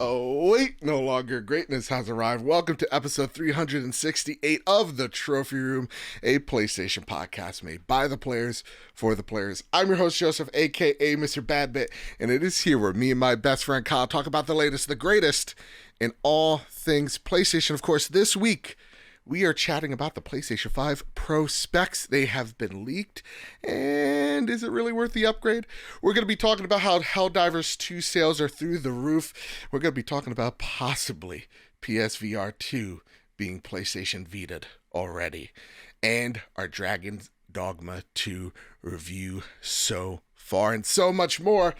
Oh, wait, no longer. Greatness has arrived. Welcome to episode 368 of The Trophy Room, a PlayStation podcast made by the players for the players. I'm your host, Joseph, a.k.a. Mr. Badbit, and it is here where me and my best friend Kyle talk about the latest, the greatest in all things PlayStation. Of course, this week, we are chatting about the PlayStation 5 Pro specs. They have been leaked, and is it really worth the upgrade? We're going to be talking about how Helldivers 2 sales are through the roof. We're going to be talking about possibly PSVR2 being PlayStation Vita'd already, and our Dragon's Dogma 2 review so far, and so much more,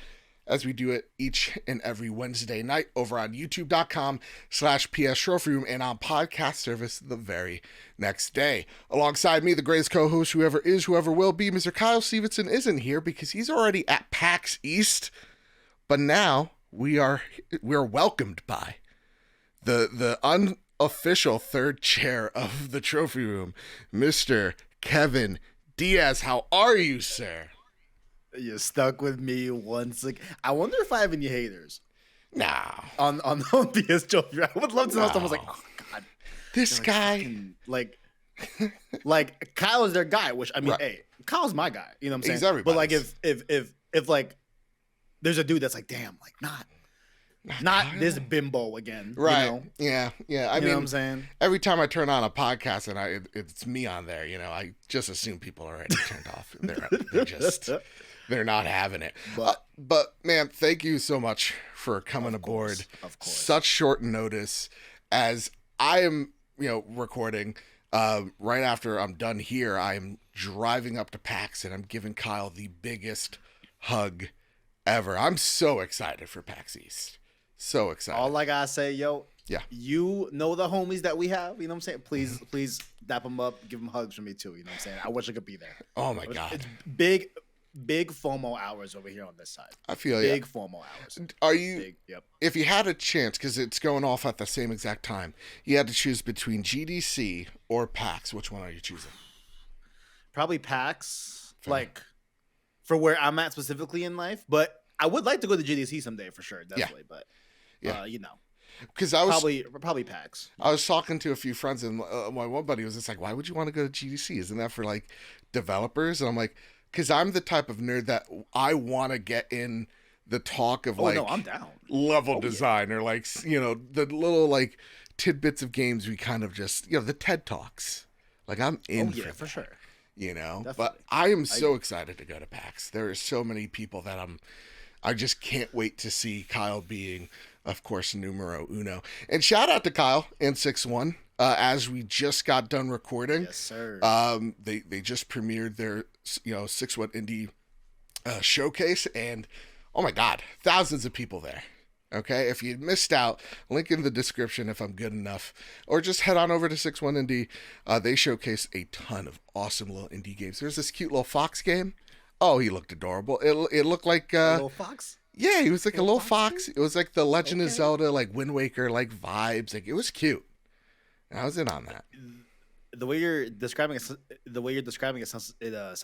as we do it each and every Wednesday night over on youtube.com/PS Trophy Room and on podcast service the very next day. Alongside me, the greatest co-host, whoever is, whoever will be, Mr. Kyle Stevenson isn't here because he's already at PAX East. But now we're welcomed by the unofficial third chair of the Trophy Room, Mr. Kevin Diaz. How are you, sir? You stuck with me once. I wonder if I have any haters. Nah. On the PS Trophy. I would love to know someone's like, oh god, this guy, like Kyle is their guy. Which I mean, right. Hey, Kyle's my guy. You know what I'm saying? He's everybody's. But like, if like, there's a dude that's like, damn, like not this bimbo again. Right. You know? Yeah. I you mean, know what I'm saying? Every time I turn on a podcast and it's me on there, you know, I just assume people are already turned off. They're not having it. But man, thank you so much for coming aboard. Of course. Such short notice, as I am, recording right after I'm done here. I'm driving up to PAX and I'm giving Kyle the biggest hug ever. I'm so excited for PAX East. So excited. All I gotta say, yo, yeah, you know the homies that we have, you know what I'm saying? Please dap them up, give them hugs from me too, you know what I'm saying? I wish I could be there. Oh my God. It's big FOMO hours over here on this side. I feel big FOMO hours. Are you, big, yep. If you had a chance, because it's going off at the same exact time, you had to choose between GDC or PAX, which one are you choosing? Probably PAX, like for where I'm at specifically in life, but I would like to go to GDC someday for sure, definitely, but because I was probably PAX. I was talking to a few friends, and my one buddy was just like, "Why would you want to go to GDC? Isn't that for like developers?" And I'm like, "Because I'm the type of nerd that I want to get in the talk of no, I'm down. Level design or like the little like tidbits of games we kind of just the TED Talks. Like I'm in for sure. Definitely. But I am so excited to go to PAX. There are so many people that I just can't wait to see Kyle being, of course, numero uno. And shout out to Kyle and 6-1. As we just got done recording. Yes, sir. They just premiered their 6-1 indie showcase, and oh my God, thousands of people there. Okay, if you missed out, link in the description if I'm good enough, or just head on over to 6-1 Indie. They showcase a ton of awesome little indie games. There's this cute little fox game. Oh, he looked adorable. It looked like a little fox. Yeah, he was like a little fox. It was like the Legend of Zelda, like Wind Waker, like vibes. Like it was cute. And I was in on that. The way you're describing it sounds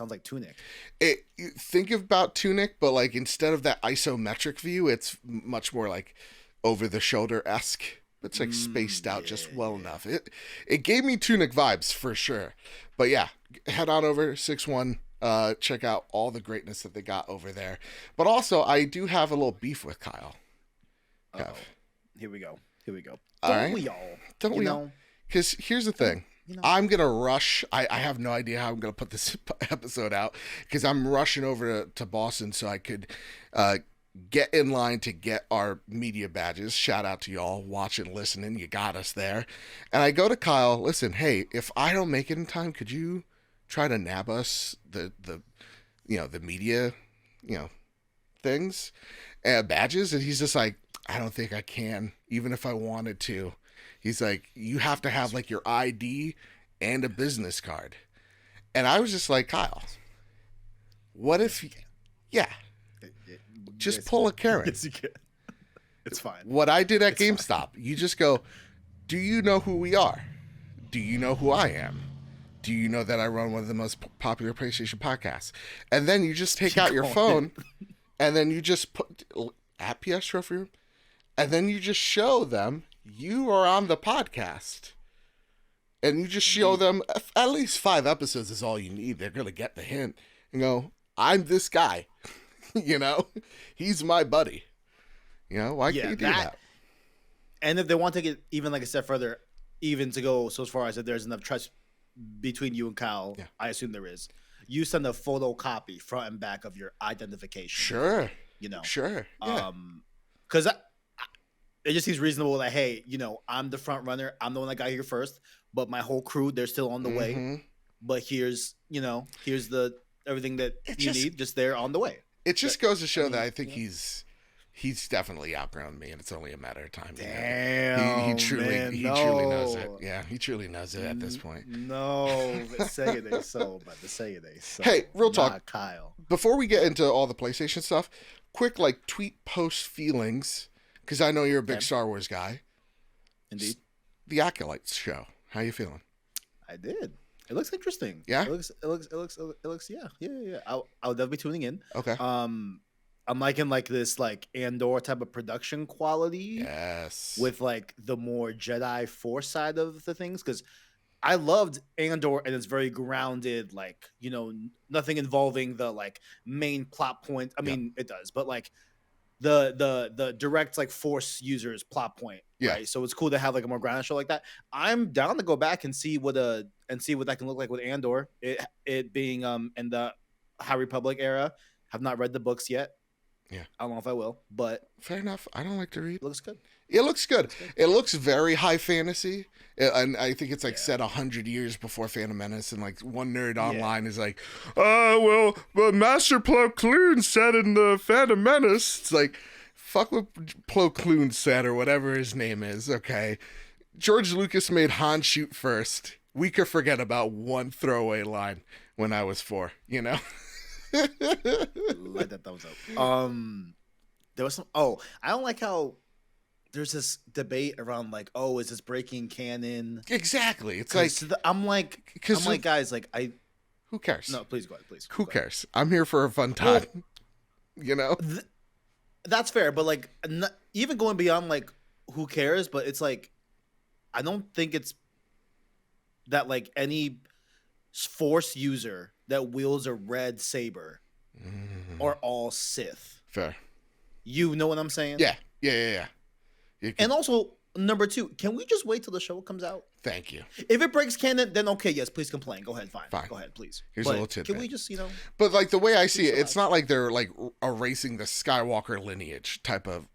like Tunic. You think about Tunic, but like instead of that isometric view, it's much more like over the shoulder-esque. It's like spaced out just well enough. It gave me Tunic vibes for sure. But yeah, head on over 6-1. Check out all the greatness that they got over there. But also, I do have a little beef with Kyle. Here we go. Don't we all? Don't we all? Because here's the thing. I'm going to rush. I have no idea how I'm going to put this episode out because I'm rushing over to Boston so I could get in line to get our media badges. Shout out to y'all watching, listening. You got us there. And I go to Kyle, listen, hey, if I don't make it in time, could you try to nab us the media, things, badges? And he's just like, I don't think I can, even if I wanted to. He's like, you have to have like your ID and a business card. And I was just like, Kyle, what if, just pull a Karen. Yes, you can. It's fine. What I did at GameStop, you just go, do you know who we are? Do you know who I am? Do you know that I run one of the most popular PlayStation podcasts? And then you just take out your phone and then you just put at PS Trophy Room. and then you just show them you are on the podcast. And you just show them at least 5 episodes is all you need. They're going to get the hint and go, I'm this guy. He's my buddy. Why can't you do that? And if they want to get even like a step further, even to go so far as that there's enough trust between you and Kyle, I assume there is. You send a photocopy front and back of your identification. Sure. Sure. Yeah. Because it just seems reasonable that, hey, I'm the front runner. I'm the one that got here first, but my whole crew, they're still on the way. But here's the everything that you need, just there on the way. It just goes to show that I think he's definitely outgrown me, and it's only a matter of time. Damn, he truly knows it. Yeah, he truly knows it at this point. No, but say it ain't so. Hey, real talk, Kyle. Before we get into all the PlayStation stuff, quick tweet post feelings. Because I know you're a big Star Wars guy. Indeed. The Acolytes show. How you feeling? I did. It looks interesting. Yeah. It looks. Yeah. I'll definitely be tuning in. Okay. I'm liking this Andor type of production quality. Yes. With the more Jedi Force side of the things, because I loved Andor and it's very grounded. Nothing involving the main plot point. I mean, it does, but the direct Force users plot point, right? So it's cool to have a more grounded show like that. I'm down to go back and see what that can look like with Andor. It being in the High Republic era. Have not read the books yet. Yeah, I don't know if I will, but fair enough. I don't like to read. It looks good. It looks good. It looks very high fantasy, and I think it's set 100 years before Phantom Menace. And one nerd online is well, Master Plo Koon said in the Phantom Menace. It's fuck what Plo Koon said or whatever his name is. Okay, George Lucas made Han shoot first. We could forget about one throwaway line when I was 4. Like that thumbs up. There was some. Oh, I don't like how there's this debate around is this breaking canon? Exactly. It's guys, who cares? No, please go ahead, please. Who cares? I'm here for a fun time. That's fair, but even going beyond who cares? But it's I don't think it's that any Force user that wields a red saber are all Sith. Fair. You know what I'm saying? Yeah. And also, number 2, can we just wait till the show comes out? Thank you. If it breaks canon, then okay, yes, please complain. Go ahead, fine. Go ahead, please. Here's a little tidbit. Can we just, But the way I see it, it's not like they're erasing the Skywalker lineage type of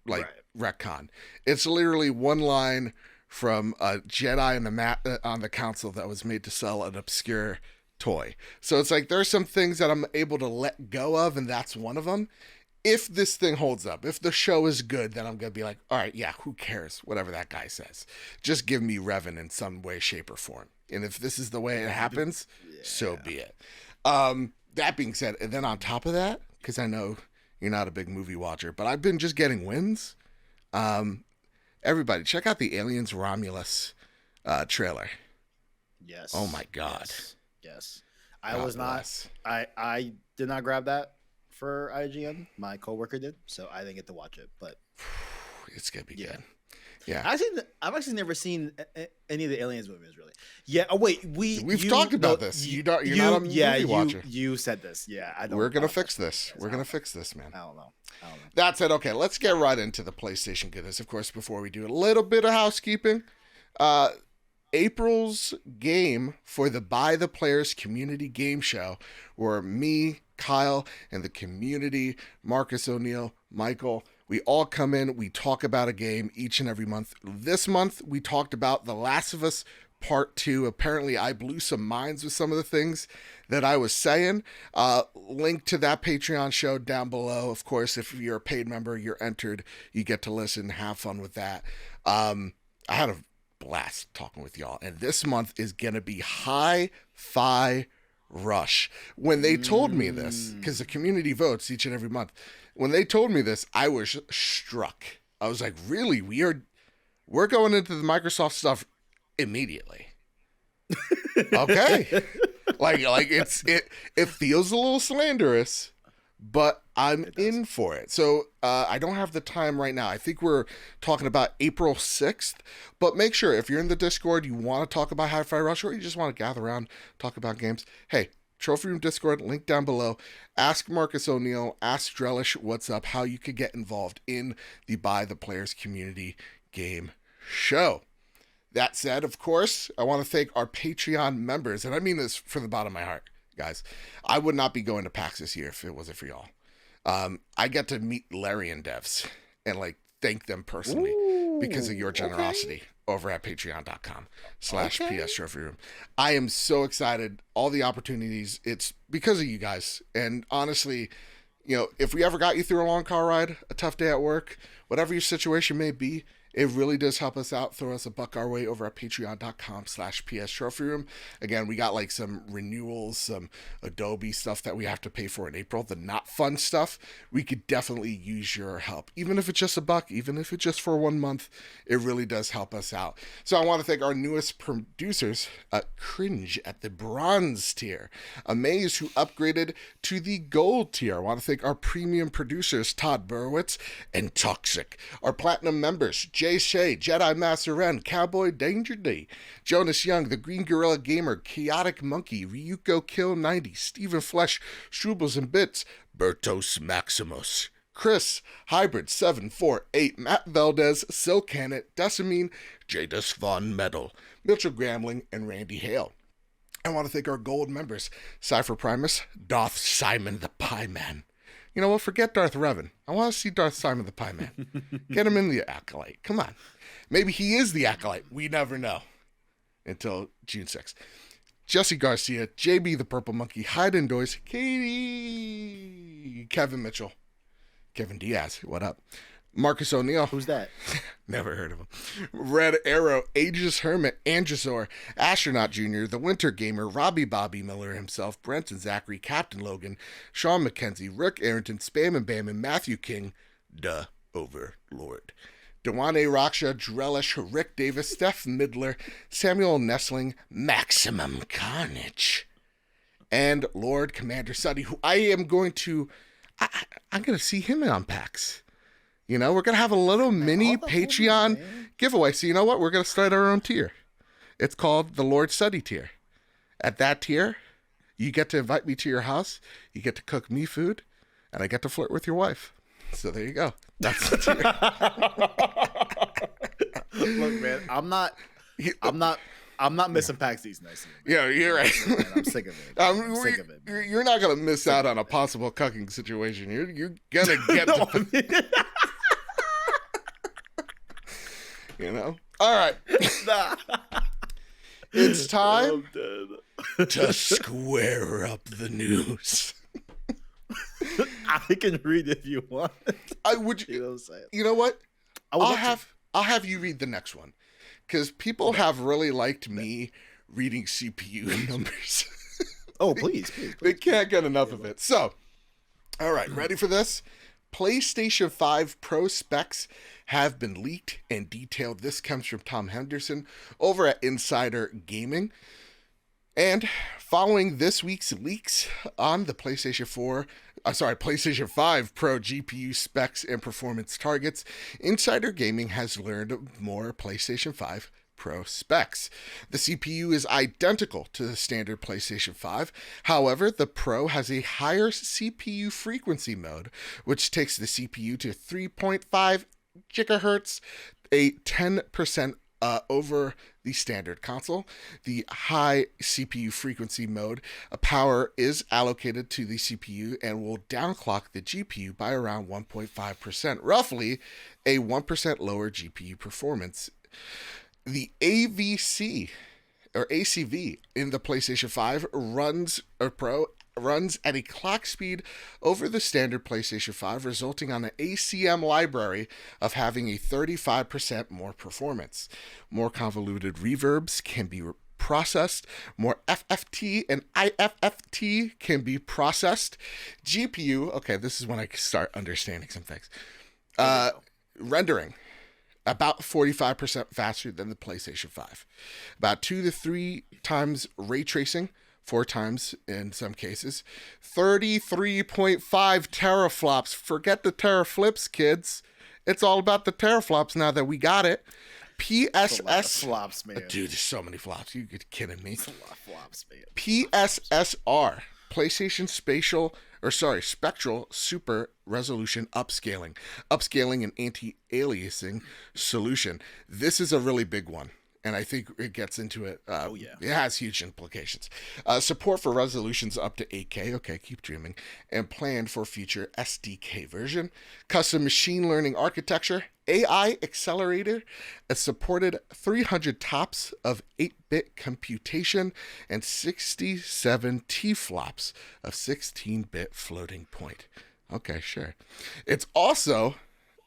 retcon. It's literally one line from a Jedi on the council that was made to sell an obscure toy. So it's there's some things that I'm able to let go of, and that's one of them. If this thing holds up, if the show is good, then I'm going to be all right, yeah, who cares? Whatever that guy says. Just give me Revan in some way, shape, or form. And if this is the way it happens, so be it. That being said, and then on top of that, because I know you're not a big movie watcher, but I've been just getting wins. Everybody, check out the Aliens Romulus trailer. Yes. Oh, my God. Yes. I did not grab that for IGN. My coworker did, so I didn't get to watch it. But it's gonna be good. Yeah, I've actually never seen any of the Aliens movies, really. Yeah. Oh wait, we've talked about this. You're not a movie watcher. You said this. Yeah, I don't. We're gonna fix this. We're gonna fix this, man. I don't know. That's it. Okay, let's get right into the PlayStation goodness. Of course, before we do a little bit of housekeeping, April's game for the By the Players community game show, where me, Kyle, and the community, Marcus O'Neill, Michael, we all come in, we talk about a game each and every month. This month, we talked about The Last of Us Part 2. Apparently, I blew some minds with some of the things that I was saying. Link to that Patreon show down below. Of course, if you're a paid member, you're entered. You get to listen, have fun with that. I had a blast talking with y'all. And this month is going to be Hi-Fi Rush. When they told me this, because the community votes each and every month, when they told me this, I was struck. I was like, really? We're going into the Microsoft stuff immediately. Okay. It feels a little slanderous, but I'm in for it. So I don't have the time right now. I think we're talking about April 6th, but make sure if you're in the Discord, you want to talk about Hi-Fi Rush, or you just want to gather around, talk about games, hey, Trophy Room Discord, link down below. Ask Marcus O'Neill, ask Drellish what's up, how you could get involved in the By the Players community game show. That said, of course, I want to thank our Patreon members, and I mean this from the bottom of my heart, guys. I would not be going to PAX this year if it wasn't for y'all. I get to meet Larian devs and like thank them personally because of your generosity over at patreon.com/PS Trophy Room. I am so excited. All the opportunities, it's because of you guys. And honestly, you know, if we ever got you through a long car ride, a tough day at work, whatever your situation may be, it really does help us out. Throw us a buck our way over at patreon.com/PS Trophy Room. Again, we got like some renewals, some Adobe stuff that we have to pay for in April. The not fun stuff, we could definitely use your help. Even if it's just a buck, even if it's just for 1 month, it really does help us out. So I want to thank our newest producers, Cringe at the bronze tier, Amaze who upgraded to the gold tier. I want to thank our premium producers, Todd Burowitz and Toxic. Our platinum members, Jay Shea, Jedi Master Ren, Cowboy Danger D, Jonas Young, The Green Gorilla Gamer, Chaotic Monkey, Ryuko Kill 90, Stephen Flesh, Strubles and Bits, Bertos Maximus, Chris, Hybrid 748, Matt Valdez, Silcanet, Decimine, Jadis Von Metal, Mitchell Gramling, and Randy Hale. I want to thank our gold members, Cypher Primus, Darth Simon the Pie Man. You know what? Forget Darth Revan. I want to see Darth Simon the Pie Man. Get him in the Acolyte. Come on. Maybe he is the Acolyte. We never know until June 6th. Jesse Garcia, JB the Purple Monkey, Hyde and Doyce, Katie, Kevin Mitchell, Kevin Diaz, what up? Marcus O'Neill. Who's that? Never heard of him. Red Arrow, Aegis Hermit, Androsor, Astronaut Jr., The Winter Gamer, Robbie Bobby Miller himself, Brenton Zachary, Captain Logan, Sean McKenzie, Rick Arrington, Spam and Bam, and Matthew King, the Overlord. Dewane Raksha, Drellish, Rick Davis, Steph Midler, Samuel Nestling, Maximum Carnage, and Lord Commander Suddy, who I'm going to see him on PAX. You know, we're going to have a little mini Patreon giveaway. So you know what? We're going to start our own tier. It's called the Lord Study tier. At that tier, you get to invite me to your house. You get to cook me food. And I get to flirt with your wife. So there you go. That's the tier. Look, man, I'm not missing PAX these nights. Yeah, you're right. Man, I'm sick of it. I'm sick of it. You're not going to miss out on a possible cucking situation. You're going to get you know? All right. It's time to square up the news. I can read if you want. You know what? I'll have you read the next one. Because people have really liked me reading CPU numbers. Oh, please. They can't get enough of it. So, all right, ready for this? PlayStation 5 Pro specs have been leaked and detailed. This comes from Tom Henderson over at Insider Gaming. And following this week's leaks on the PlayStation 5 Pro GPU specs and performance targets, Insider Gaming has learned more PlayStation 5 Pro specs. The CPU is identical to the standard PlayStation 5. However, the Pro has a higher CPU frequency mode, which takes the CPU to 3.5 gigahertz, a 10% over the standard console. The high CPU frequency mode power is allocated to the CPU and will downclock the GPU by around 1.5%, roughly a 1% lower GPU performance. The AVC or ACV in the PlayStation 5 Pro runs at a clock speed over the standard PlayStation 5, resulting on an ACM library of having a 35% more performance. More convoluted reverbs can be processed. More FFT and IFFT can be processed. GPU, okay, this is when I start understanding some things. Rendering, about 45% faster than the PlayStation 5. About 2 to 3 times ray tracing, 4 times in some cases. 33.5 teraflops. Forget the teraflips, kids. It's all about the teraflops now that we got it. It's a lot of PSS. flops, man. Dude, there's so many flops. You're kidding me. It's a lot of flops, man. PSSR, PlayStation Spectral Super Resolution Upscaling and Anti-Aliasing Solution. This is a really big one, and I think it gets into it. It has huge implications. Support for resolutions up to 8K. Okay, keep dreaming. And planned for future SDK version. Custom machine learning architecture. AI accelerator. A supported 300 TOPS of 8-bit computation. And 67 T-flops of 16-bit floating point. Okay, sure. It's also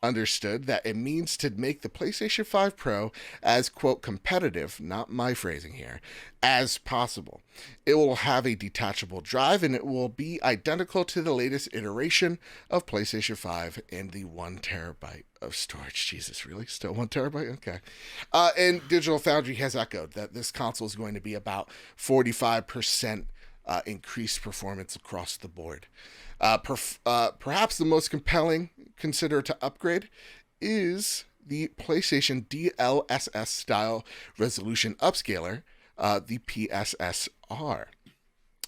understood that it means to make the PlayStation 5 Pro as, quote, competitive, not my phrasing here, as possible. It will have a detachable drive, and it will be identical to the latest iteration of PlayStation 5 and the 1 terabyte of storage. Jesus, really? Still 1 terabyte? Okay. And Digital Foundry has echoed that this console is going to be about 45% increased performance across the board. Perhaps the most compelling consider to upgrade is the PlayStation DLSS style resolution upscaler, the PSSR.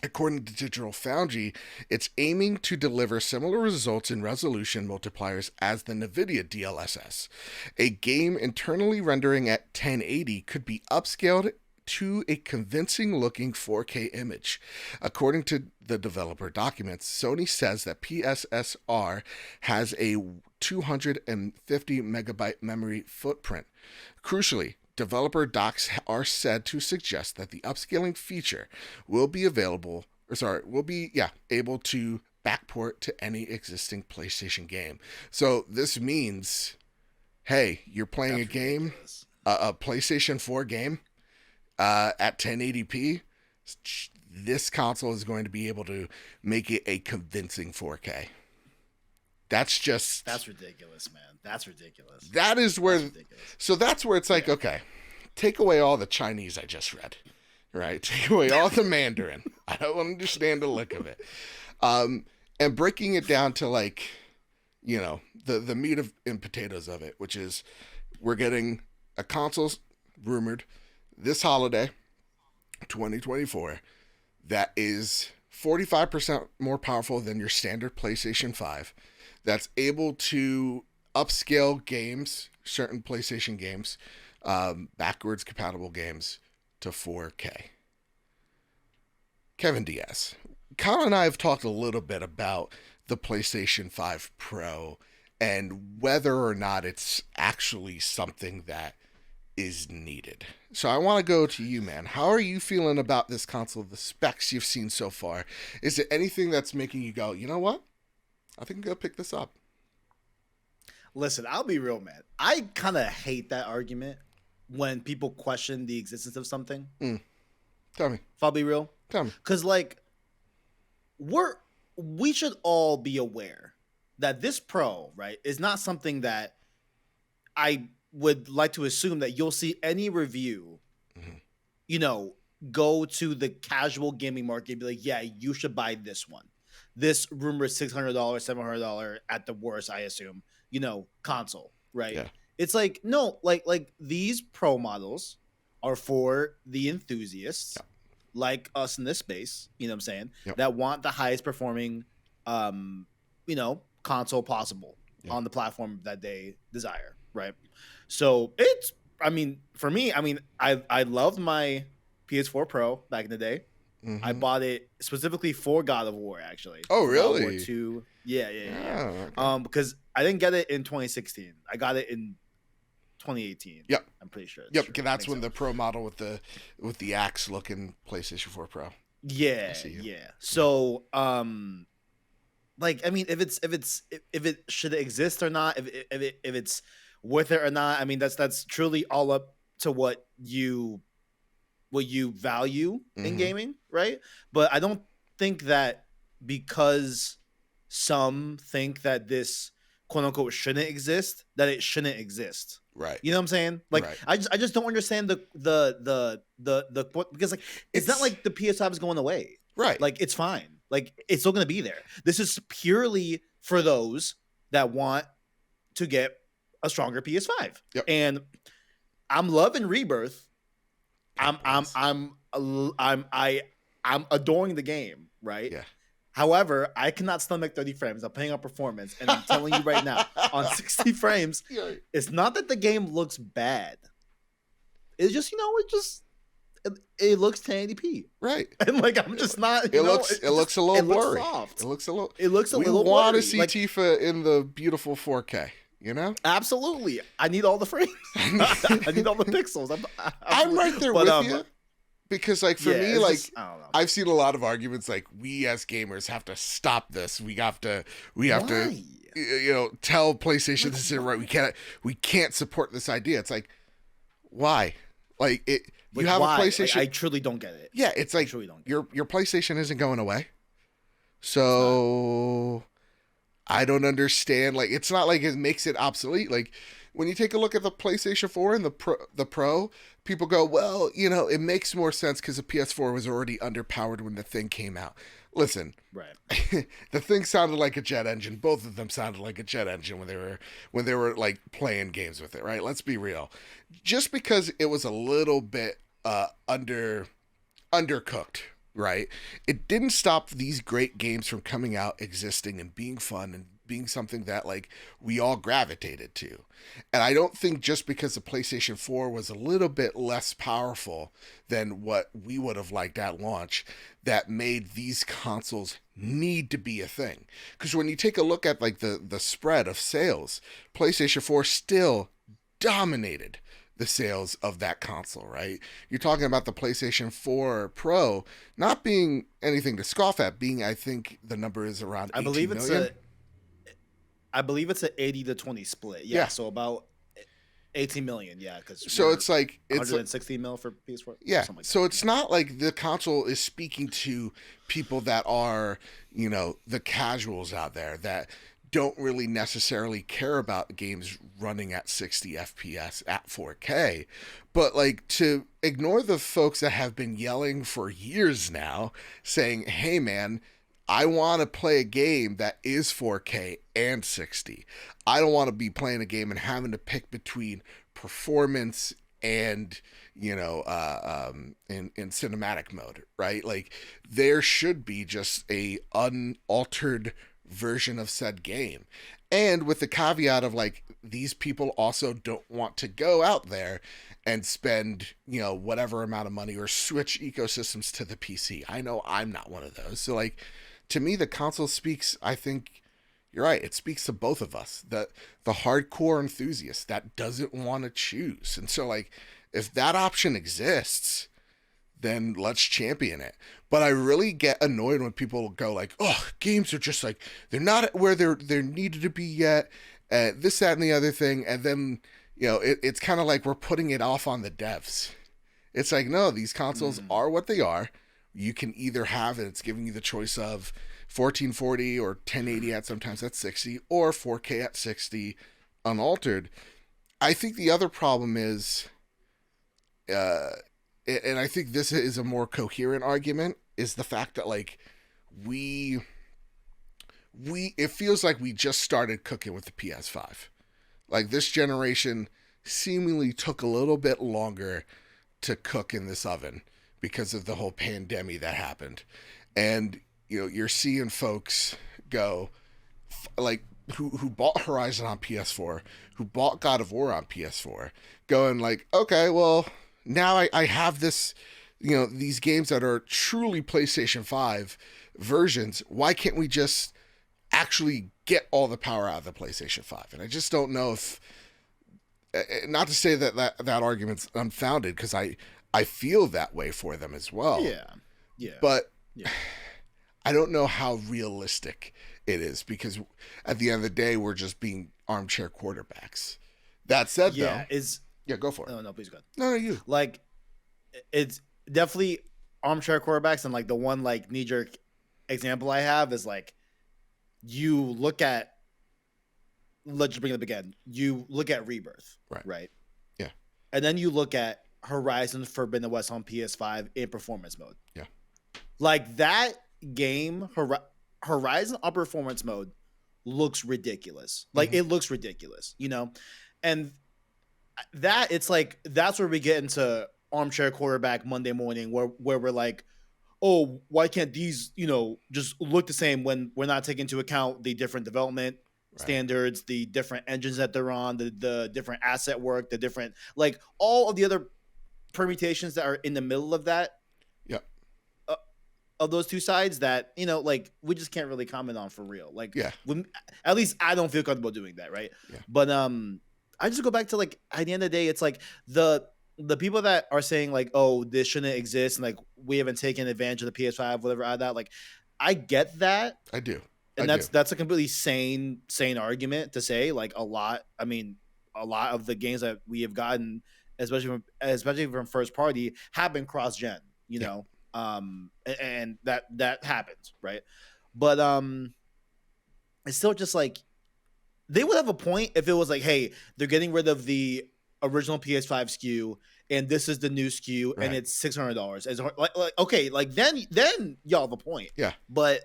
According to Digital Foundry, it's aiming to deliver similar results in resolution multipliers as the NVIDIA DLSS. A game internally rendering at 1080 could be upscaled to a convincing looking 4K image. According to the developer documents, Sony says that PSSR has a 250 megabyte memory footprint. Crucially, developer docs are said to suggest that the upscaling feature will be able to backport to any existing PlayStation game. So this means, hey, you're playing a game, a PlayStation 4 game, at 1080p, this console is going to be able to make it a convincing 4K. That's ridiculous, man. That's ridiculous. That is where, so that's where it's like, okay, take away all the Chinese I just read, right? Take away all the Mandarin. I don't understand a lick of it. And breaking it down to, like, you know, the meat and potatoes of it, which is we're getting a console rumored this holiday, 2024, that is 45% more powerful than your standard PlayStation 5, that's able to upscale games, certain PlayStation games, backwards compatible games, to 4K. Kevin Diaz. Kyle and I have talked a little bit about the PlayStation 5 Pro and whether or not it's actually something that is needed. So I want to go to you, man. How are you feeling about this console, the specs you've seen so far? Is it anything that's making you go, you know what? I think I'm going to pick this up. Listen, I'll be real, man. I kind of hate that argument when people question the existence of something. Tell me. If I'll be real. Tell me. Because, like, we should all be aware that this Pro, right, is not something that I would like to assume that you'll see any review, you know, go to the casual gaming market and be like, yeah, you should buy this one. This rumored $600, $700 at the worst, I assume, you know, console, right? Yeah. It's like, no, like these Pro models are for the enthusiasts like us in this space, you know what I'm saying, that want the highest performing, you know, console possible on the platform that they desire, right? So it's, I mean, for me, I mean, I loved my PS4 Pro back in the day. I bought it specifically for God of War, actually. Oh, really? God of War 2. Yeah. Okay. Because I didn't get it in 2016. I got it in 2018. Yep. I'm pretty sure. Yep. That's when the Pro model with the axe looking PlayStation 4 Pro. Yeah. So, like, I mean, if it should exist or not, if it's worth it or not, I mean, that's truly all up to what you value in gaming, right? But I don't think that because some think that this quote unquote shouldn't exist, that it shouldn't exist. Right. You know what I'm saying? Like, Right. I just don't understand because like it's not like the PS5 is going away. Right. Like, it's fine. Like, it's still gonna be there. This is purely for those that want to get a stronger PS5. Yep. And I'm loving Rebirth. I'm adoring the game, right? Yeah. However, I cannot stomach 30 frames. I'm playing on performance, and I'm telling you right now, on 60 frames, it's not that the game looks bad. It's just, it looks 1080p. Right. And like, I'm just not. It looks a little blurry. Soft. It looks a little. It looks a little. We want to blurry. see like, Tifa in the beautiful 4K. You know. Absolutely. I need all the frames. I need all the pixels. I'm right there with you. Because like for me, like just, I don't know. I've seen a lot of arguments like we as gamers have to stop this. We have to tell PlayStation this isn't right. We can't support this idea. It's like, why? Like it you have why? a PlayStation. Like, I truly don't get it. Yeah, it's like your PlayStation isn't going away. So I don't understand. Like it's not like it makes it obsolete. Like when you take a look at the PlayStation 4 and the Pro, people go, well, it makes more sense because the PS4 was already underpowered when the thing came out. Listen, right? The thing sounded like a jet engine. Both of them sounded like a jet engine when they were like playing games with it, right? Let's be real. Just because it was a little bit undercooked, right? It didn't stop these great games from coming out, existing, and being fun and being something that like we all gravitated to. And I don't think just because the PlayStation 4 was a little bit less powerful than what we would have liked at launch, that made these consoles need to be a thing. Because when you take a look at like the spread of sales, PlayStation 4 still dominated the sales of that console, right? You're talking about the PlayStation 4 Pro not being anything to scoff at, being, I think the number is around 18 million. I believe it's an 80-20 split. Yeah. So about 18 million. Yeah. So it's like 160 mil for PS4. Yeah. Like so it's not like the console is speaking to people that are, the casuals out there that don't really necessarily care about games running at 60 FPS at 4K. But like to ignore the folks that have been yelling for years now saying, hey man, I want to play a game that is 4K and 60. I don't want to be playing a game and having to pick between performance and, in cinematic mode, right? Like there should be just a unaltered version of said game. And with the caveat of like, these people also don't want to go out there and spend, whatever amount of money or switch ecosystems to the PC. I know I'm not one of those. So like, to me, the console speaks, I think you're right, it speaks to both of us, the hardcore enthusiast that doesn't want to choose. And so like, if that option exists, then let's champion it. But I really get annoyed when people go like, oh, games are just like, they're not where they're needed to be yet, this, that, and the other thing. And then, it's kind of like we're putting it off on the devs. It's like, no, these consoles are what they are. You can either have it, it's giving you the choice of 1440 or 1080 at sometimes at 60 or 4K at 60 unaltered. I think the other problem is, and I think this is a more coherent argument, is the fact that like it feels like we just started cooking with the PS5. Like this generation seemingly took a little bit longer to cook in this oven because of the whole pandemic that happened. And, you're seeing folks go like who bought Horizon on PS4, who bought God of War on PS4, going like, okay, well, now I have this, these games that are truly PlayStation 5 versions. Why can't we just actually get all the power out of the PlayStation 5? And I just don't know if, not to say that argument's unfounded, because I feel that way for them as well. Yeah. But I don't know how realistic it is, because at the end of the day, we're just being armchair quarterbacks. That said, though, go for it. No, please go ahead. No, you. Like, it's definitely armchair quarterbacks, and like the one like knee jerk example I have is like, you look at let's just bring it up again. You look at Rebirth, Right. right? Yeah. And then you look at Horizon Forbidden West on PS5 in performance mode. Yeah. Like that game, Horizon on performance mode looks ridiculous. Like it looks ridiculous, you know? And that it's like that's where we get into armchair quarterback Monday morning where we're like, oh, why can't these, you know, just look the same when we're not taking into account the different development standards, the different engines that they're on, the different asset work, the different, like all of the other permutations that are in the middle of that. Yep. Of those two sides that, you know, like we just can't really comment on for real. Like, when, at least I don't feel comfortable doing that, right? Yeah. But I just go back to like at the end of the day, it's like the people that are saying like, oh, this shouldn't exist and like we haven't taken advantage of the PS5, whatever, out of that. Like, I get that. I do. And that's a completely sane argument to say. Like a lot of the games that we have gotten, especially from first party, have been cross gen, you know. And that happens, right? But it's still just like they would have a point if it was like, hey, they're getting rid of the original PS5 SKU and this is the new SKU and it's $600. As like okay, like then y'all have a point. Yeah. But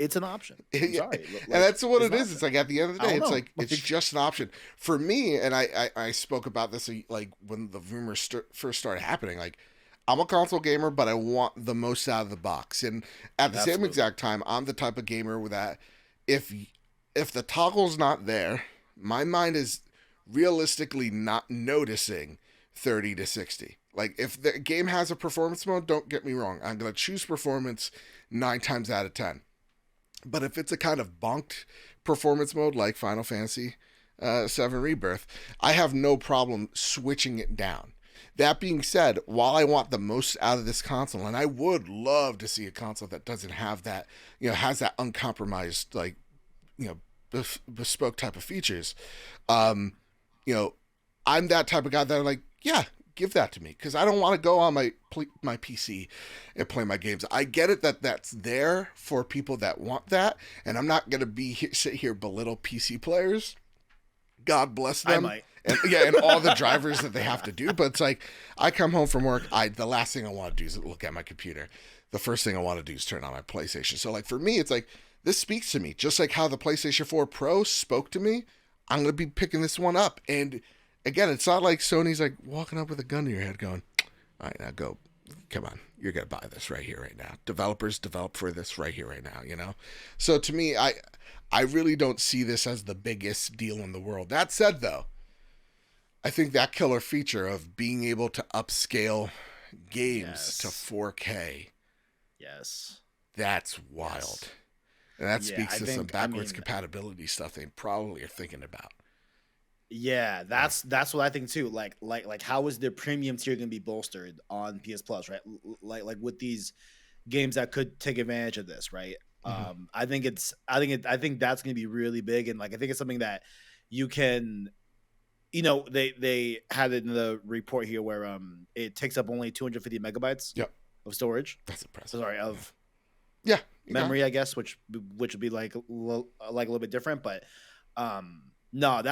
it's an option. I'm sorry. Like, and that's what it is. Option. It's like at the end of the day, it's like it's just an option for me. And I spoke about this like when the rumors first started happening. Like, I'm a console gamer, but I want the most out of the box. And at the same exact time, I'm the type of gamer that if the toggle's not there, my mind is realistically not noticing 30 to 60. Like, if the game has a performance mode, don't get me wrong, I'm going to choose performance 9 times out of 10. But if it's a kind of bonked performance mode like Final Fantasy VII Rebirth, I have no problem switching it down. That being said, while I want the most out of this console, and I would love to see a console that doesn't have that, you know, has that uncompromised, like, you know, bespoke type of features, you know, I'm that type of guy that I'm like, yeah, give that to me, because I don't want to go on my PC and play my games. I get it that that's there for people that want that, and I'm not going to sit here belittle PC players. God bless them. I might. And all the drivers that they have to do. But it's like, I come home from work, the last thing I want to do is look at my computer. The first thing I want to do is turn on my PlayStation. So like for me, it's like, this speaks to me. Just like how the PlayStation 4 Pro spoke to me, I'm going to be picking this one up. And again, it's not like Sony's like walking up with a gun to your head going, all right, now go. Come on, you're going to buy this right here, right now. Developers develop for this right here, right now, you know? So to me, I really don't see this as the biggest deal in the world. That said, though, I think that killer feature of being able to upscale games to 4K, that's wild. And that speaks to some backwards compatibility stuff they probably are thinking about. Yeah, that's what I think too. Like how is the premium tier going to be bolstered on PS Plus, right? Like with these games that could take advantage of this, right? Mm-hmm. I think that's going to be really big, and like I think it's something that you can, you know, they had it in the report here where it takes up only 250 megabytes of storage. That's impressive. Sorry, of memory, I guess, which would be like a little bit different, but no,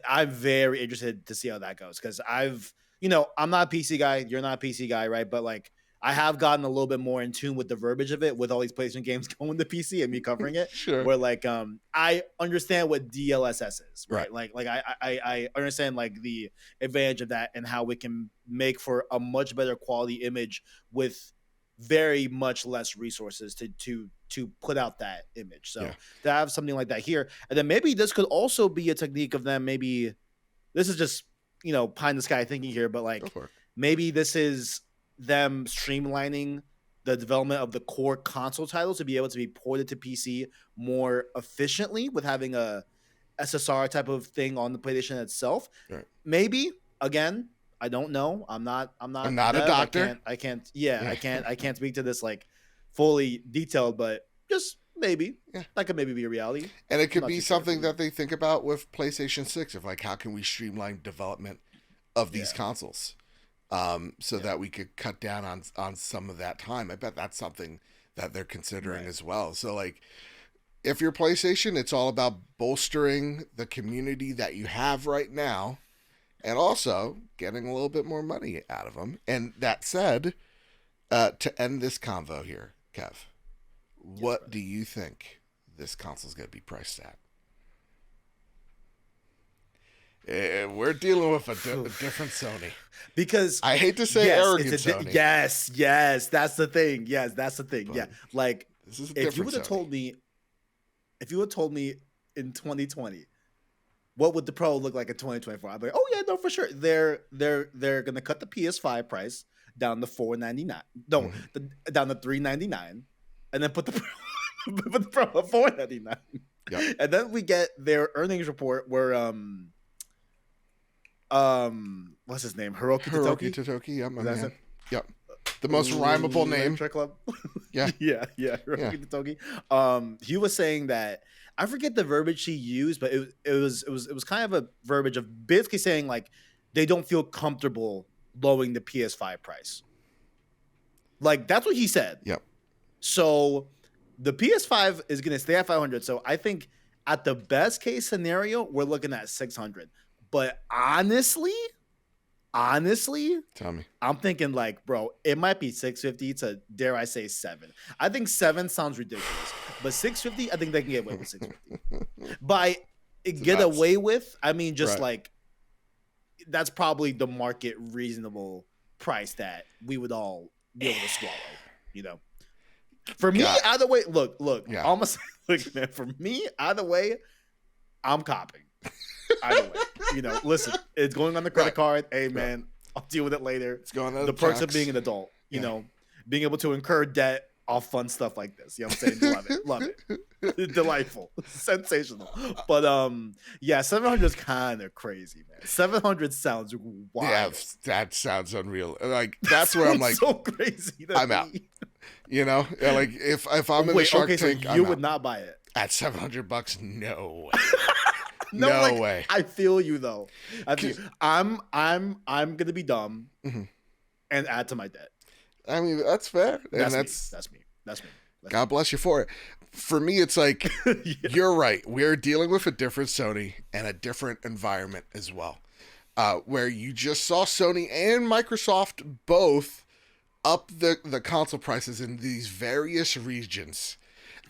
I'm very interested to see how that goes, because I'm not a PC guy, you're not a PC guy, right? But like I have gotten a little bit more in tune with the verbiage of it with all these PlayStation games going to PC and me covering it. Sure. Where like I understand what DLSS is, right? Like I understand like the advantage of that and how it can make for a much better quality image with very much less resources to put out that image. So to have something like that here, and then maybe this could also be a technique of them. Maybe this is just, you know, pie in the sky thinking here, but like maybe this is them streamlining the development of the core console titles to be able to be ported to PC more efficiently with having a SSR type of thing on the PlayStation itself. Right. Maybe, again, I don't know. I'm not a doctor. I can't speak to this like fully detailed, but just maybe that could maybe be a reality. And it could be something that they think about with PlayStation 6 of like, how can we streamline development of these consoles? So that we could cut down on some of that time. I bet that's something that they're considering as well. So like, if you're PlayStation, it's all about bolstering the community that you have right now and also getting a little bit more money out of them. And that said, to end this convo here, Kev, what do you think this console is going to be priced at? We're dealing with a different Sony. Because I hate to say arrogant Sony. Yes, that's the thing. Yes, that's the thing. But yeah, like this is if you would have told me in 2020, what would the Pro look like in 2024? I'd be like, oh yeah, no, for sure. They're gonna cut the PS5 price down to $499. No, down to $399, and then put the Pro at $499. Yep. And then we get their earnings report where what's his name? Hiroki Totoki. Yep, my That's man. it? Yep. The most rhymable name. Trick Club. Yeah. yeah. Hiroki Totoki. He was saying that, I forget the verbiage he used, but it was kind of a verbiage of basically saying like they don't feel comfortable lowering the PS5 price. Like that's what he said. Yep. So the PS5 is going to stay at 500. So I think at the best case scenario, we're looking at 600. But honestly, tell me, I'm thinking like, bro, it might be 650 to, dare I say, 7. I think 7 sounds ridiculous, but 650, I think they can get away with 650. By get nuts. away with, I mean just Right. like that's probably the market reasonable price that we would all be able to swallow. You know, for me, either way, look, Yeah. almost look, man, for me, either way, I'm copping. Either way, you know, listen, it's going on the credit card. Hey, man, I'll deal with it later. It's going on the perks of being an adult, you know, being able to incur debt off fun stuff like this. You know what I'm saying? Love it. Delightful. Sensational. But yeah, 700 is kind of crazy, man. 700 sounds wild. Yeah, that sounds unreal. Like that's where I'm like, so crazy. I'm out. You know, like if I'm in the Shark Tank, so you would not buy it at $700. No. No, no like, way. I feel you though. I'm gonna be dumb and add to my debt. I mean, that's fair. That's me. God bless you for it. For me, it's like you're right. We're dealing with a different Sony and a different environment as well, where you just saw Sony and Microsoft both up the console prices in these various regions.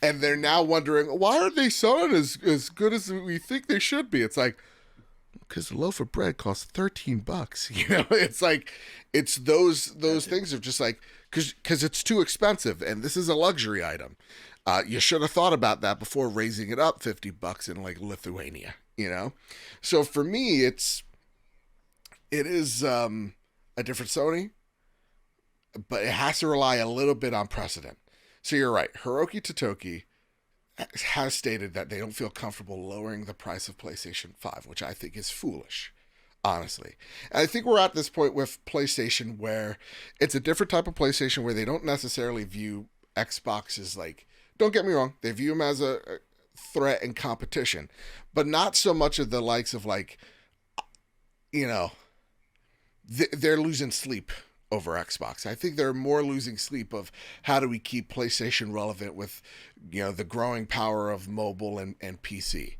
And they're now wondering, why are they selling as good as we think they should be? It's like, because a loaf of bread costs $13. You know, it's like, it's those things of just like, because it's too expensive, and this is a luxury item. You should have thought about that before raising it up $50 in like Lithuania. You know, so for me, it is a different Sony, but it has to rely a little bit on precedent. So you're right. Hiroki Totoki has stated that they don't feel comfortable lowering the price of PlayStation 5, which I think is foolish, honestly. And I think we're at this point with PlayStation where it's a different type of PlayStation where they don't necessarily view Xbox as like, don't get me wrong, they view them as a threat and competition, but not so much of the likes of like, you know, they're losing sleep over Xbox. I think they're more losing sleep of how do we keep PlayStation relevant with, you know, the growing power of mobile and PC.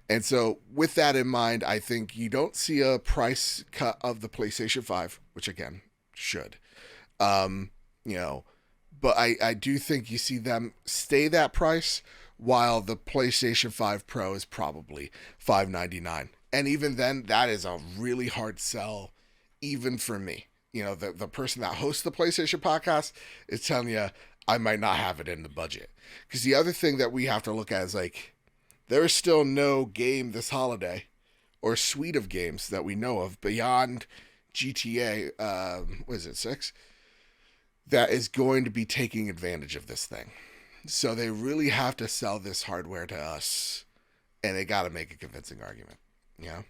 And so with that in mind, I think you don't see a price cut of the PlayStation 5, which again, should. You know, but I do think you see them stay that price while the PlayStation 5 Pro is probably $599. And even then, that is a really hard sell, even for me. You know, the person that hosts the PlayStation podcast is telling you I might not have it in the budget. Because the other thing that we have to look at is like, there is still no game this holiday or suite of games that we know of beyond GTA, what is it, 6? That is going to be taking advantage of this thing. So they really have to sell this hardware to us, and they got to make a convincing argument, you know?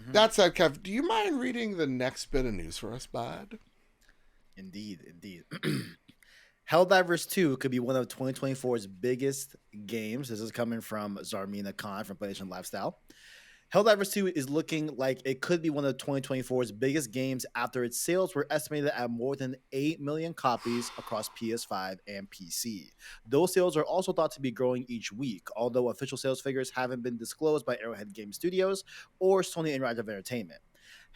That said, Kev, do you mind reading the next bit of news for us, bud? Indeed. Helldivers 2 could be one of 2024's biggest games. This is coming from Zarmina Khan from PlayStation Lifestyle. Helldivers 2 is looking like it could be one of 2024's biggest games after its sales were estimated at more than 8 million copies across PS5 and PC. Those sales are also thought to be growing each week, although official sales figures haven't been disclosed by Arrowhead Game Studios or Sony Interactive Entertainment.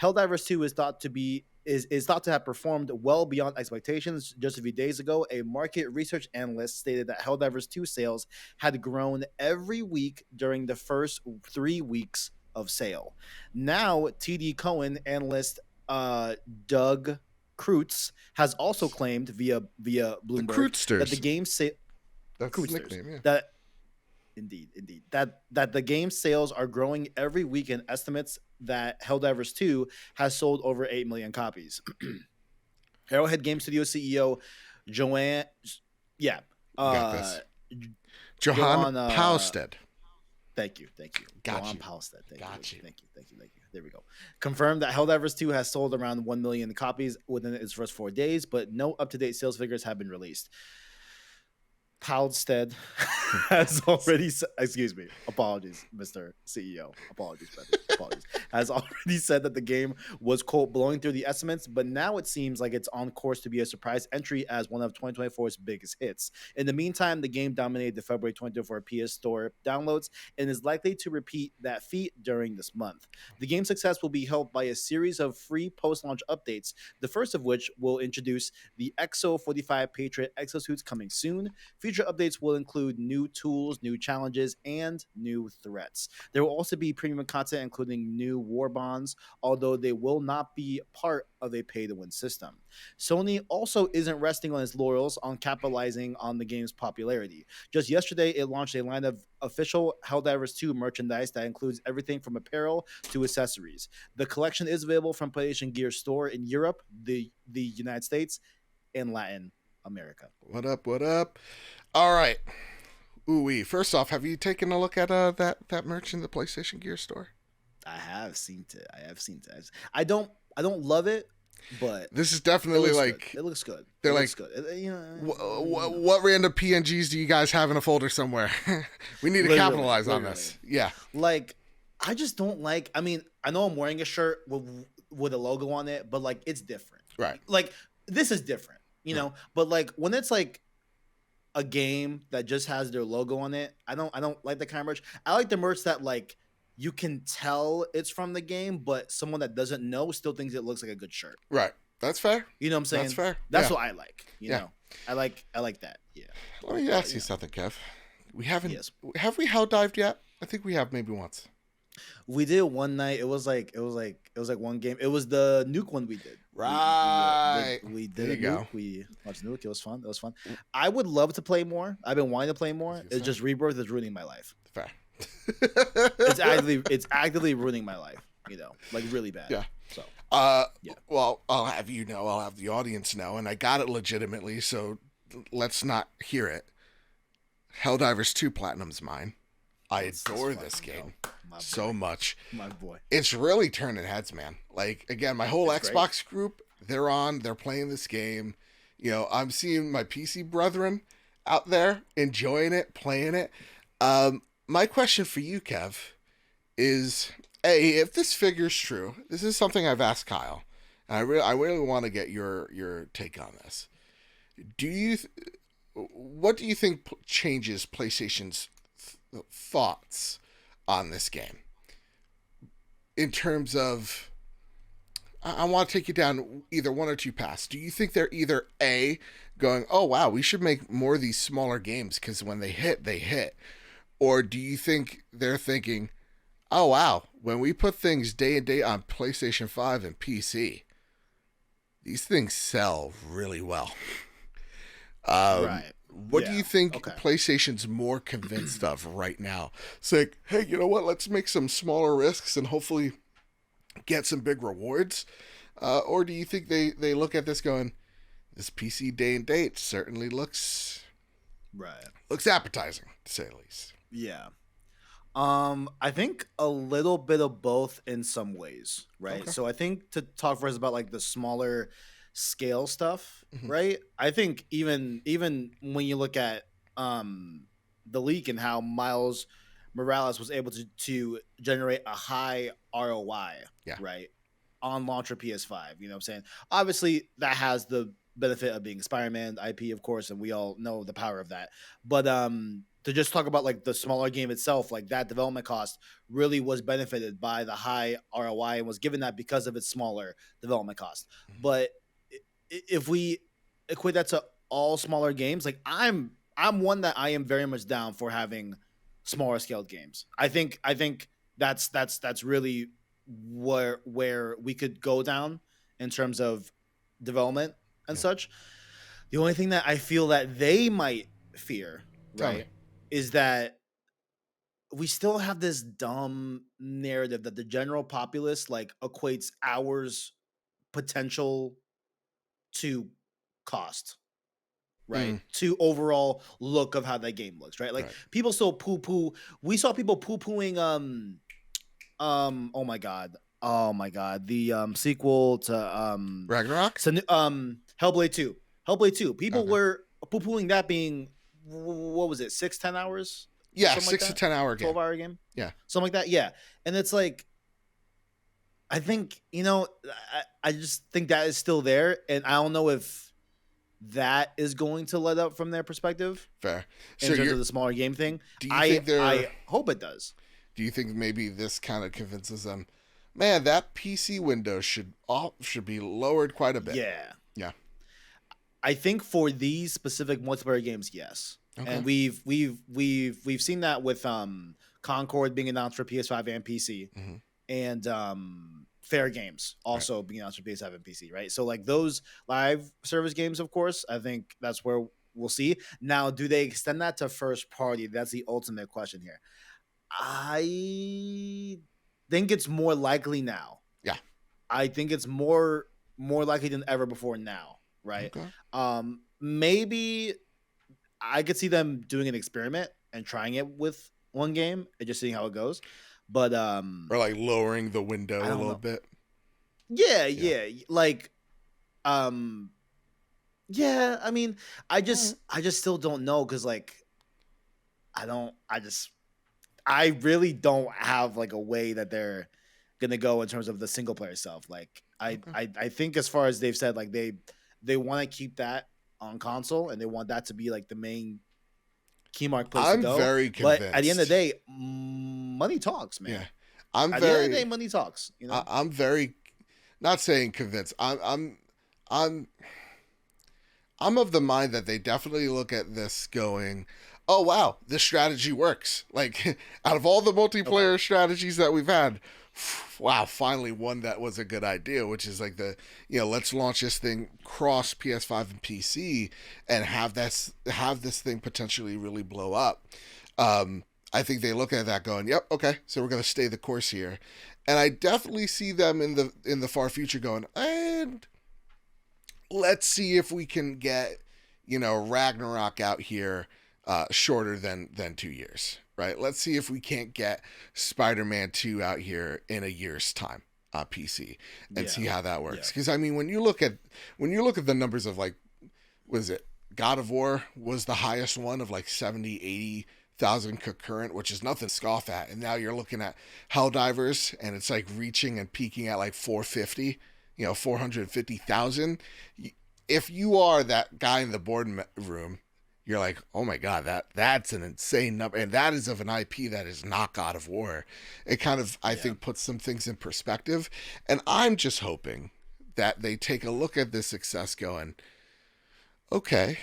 Helldivers 2 is thought to have performed well beyond expectations. Just a few days ago, a market research analyst stated that Helldivers 2 sales had grown every week during the first 3 weeks of sale. Now, TD Cohen analyst Doug Kreutz has also claimed via Bloomberg that the game That's his nickname, yeah. that indeed that the game sales are growing every week, and estimates that Helldivers 2 has sold over 8 million copies. Arrowhead Game Studio CEO Joanne, Got this. Johan Pausted. Thank you. Got Johan you. Pausted. Got you. Thank you. There we go. Confirmed that Helldivers 2 has sold around 1 million copies within its first 4 days, but no up-to-date sales figures have been released. Pausted has already excuse me, apologies, Mr. CEO. Apologies. Has already said that the game was, quote, blowing through the estimates, but now it seems like it's on course to be a surprise entry as one of 2024's biggest hits. In the meantime, the game dominated the February 2024 PS Store downloads and is likely to repeat that feat during this month. The game's success will be helped by a series of free post-launch updates, the first of which will introduce the Exo 45 Patriot exosuits coming soon. Future updates will include new tools, new challenges, and new threats. There will also be premium content, including new war bonds, although they will not be part of a pay-to-win system. Sony also isn't resting on its laurels on capitalizing on the game's popularity. Just yesterday, it launched a line of official Helldivers 2 merchandise that includes everything from apparel to accessories. The collection is available from PlayStation Gear Store in Europe, the United States, and Latin America. What up? All right. Ooh-wee. First off, have you taken a look at that merch in the PlayStation Gear Store? I have seen it. I don't love it, but this is definitely like good. It looks good. They're it like, looks good. What random PNGs do you guys have in a folder somewhere? We need to capitalize on this. Yeah. Like, I just don't like. I mean, I know I'm wearing a shirt with a logo on it, but like, it's different. Right. Like, this is different, you know. But like, when it's like a game that just has their logo on it, I don't like that kind of merch. I like the merch that like you can tell it's from the game, but someone that doesn't know still thinks it looks like a good shirt. Right. That's fair. You know what I'm saying? That's fair. That's what I like. You know, I like that. Yeah. Let me ask you something, Kev. We haven't. Yes. Have we hell dived yet? I think we have maybe once. We did one night. It was like one game. It was the nuke one we did. Right. We did a nuke. We watched nuke. It was fun. I would love to play more. I've been wanting to play more. It's just Rebirth is ruining my life. Fair. It's actively ruining my life. You know, like really bad. Yeah. So. Yeah. Well, I'll have the audience know, and I got it legitimately. So let's not hear it. Helldivers 2 Platinum's mine. I adore this game so much. My boy. It's really turning heads, man. Like, again, my whole Xbox group, they're playing this game. You know, I'm seeing my PC brethren out there enjoying it, playing it. My question for you, Kev, is, if this figure's true, this is something I've asked Kyle, and I really want to get your take on this. What do you think changes PlayStation's thoughts on this game in terms of, I want to take you down either one or two paths. Do you think they're either A, going, oh wow, we should make more of these smaller games because when they hit, or do you think they're thinking, oh wow, when we put things day and day on PlayStation 5 and PC, these things sell really well? Right. What do you think PlayStation's more convinced of right now? It's like, hey, you know what? Let's make some smaller risks and hopefully get some big rewards. Or do you think they look at this going, this PC day and date certainly looks appetizing, to say the least. Yeah. I think a little bit of both in some ways, right? Okay. So I think to talk first about like the smaller scale stuff, right? I think even when you look at the leak and how Miles Morales was able to generate a high ROI, Yeah. right, on launcher PS5. You know what I'm saying? Obviously, that has the benefit of being Spider-Man IP, of course, and we all know the power of that. But to just talk about like the smaller game itself, like that development cost really was benefited by the high ROI and was given that because of its smaller development cost. But if we equate that to all smaller games, like I'm one that I am very much down for having smaller scaled games. I think that's really where we could go down in terms of development and Yeah. such. The only thing that I feel that they might fear, Tell me. right, is that we still have this dumb narrative that the general populace like equates hours potential to cost, right? Mm, To overall look of how that game looks, right? Like right. people still poo poo. We saw people poo pooing oh my god the sequel to Ragnarok? Hellblade 2. Hellblade 2. People Okay. were poo pooing that being what was it, 6-10 hours, Yeah, something like 6 to that, 10 hour game. 12-hour game, Yeah. something like that. Yeah, and it's like I think I just think that is still there, and I don't know if that is going to let up from their perspective Fair. in So terms of the smaller game thing. do you think I hope it does. do you think maybe this kind of convinces them, man, that PC window should be lowered quite a bit? Yeah. Yeah. I think for these specific multiplayer games, yes. Okay. And we've seen that with Concord being announced for PS5 and PC, Mm-hmm. and Fair Games also being announced for PS5 and PC, right? So like those live service games, of course, I think that's where we'll see. Now, do they extend that to first party? That's the ultimate question here. I think it's more likely now. Yeah. I think it's more likely than ever before now, right? Okay. Maybe I could see them doing an experiment and trying it with one game and just seeing how it goes. But Or like lowering the window I a don't little know. bit. Yeah. Like yeah, I mean, I just still don't know cuz like I really don't have like a way that they're gonna go in terms of the single player stuff. Like Okay. I think as far as they've said, like they want to keep that on console and they want that to be like the main key mark place to I'm go. very But at the end of convinced. the day, money talks, man. Yeah. I'm At the end of the very day, money talks. You know. I'm very not saying convinced. I'm I'm of the mind that they definitely look at this going, oh wow, this strategy works. Like out of all the multiplayer strategies that we've had, wow, finally one that was a good idea, which is like let's launch this thing cross PS5 and PC and have this thing potentially really blow up. I think they look at that going, yep, okay, so we're gonna stay the course here, and I definitely see them in the far future going, and let's see if we can get Ragnarok out here shorter than 2 years, right? Let's see if we can't get Spider-Man 2 out here in a year's time on PC and see how that works. Because I mean, when you look at the numbers of like, was it God of War was the highest one of like 70,000-80,000 concurrent, which is nothing to scoff at, and now you're looking at Helldivers and it's like reaching and peaking at like 450. 450,000. If you are that guy in the boardroom, you're like, oh my god, that's an insane number, and that is of an IP that is not God of War. It kind of, I think, puts some things in perspective, and I'm just hoping that they take a look at this success, going, okay,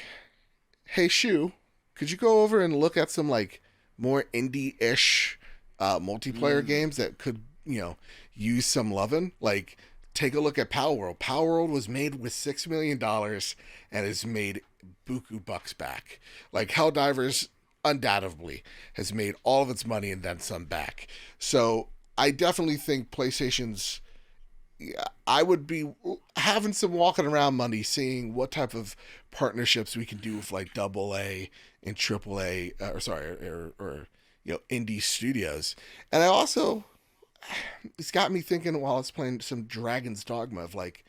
hey Shu, could you go over and look at some like more indie-ish multiplayer games that could use some loving, like. Take a look at Power World. Power World was made with $6 million and has made buku bucks back. Like Helldivers, undoubtedly, has made all of its money and then some back. So I definitely think PlayStation's. I would be having some walking around money, seeing what type of partnerships we can do with like AA and AAA, or indie studios. And I also. It's got me thinking while I was playing some Dragon's Dogma of like,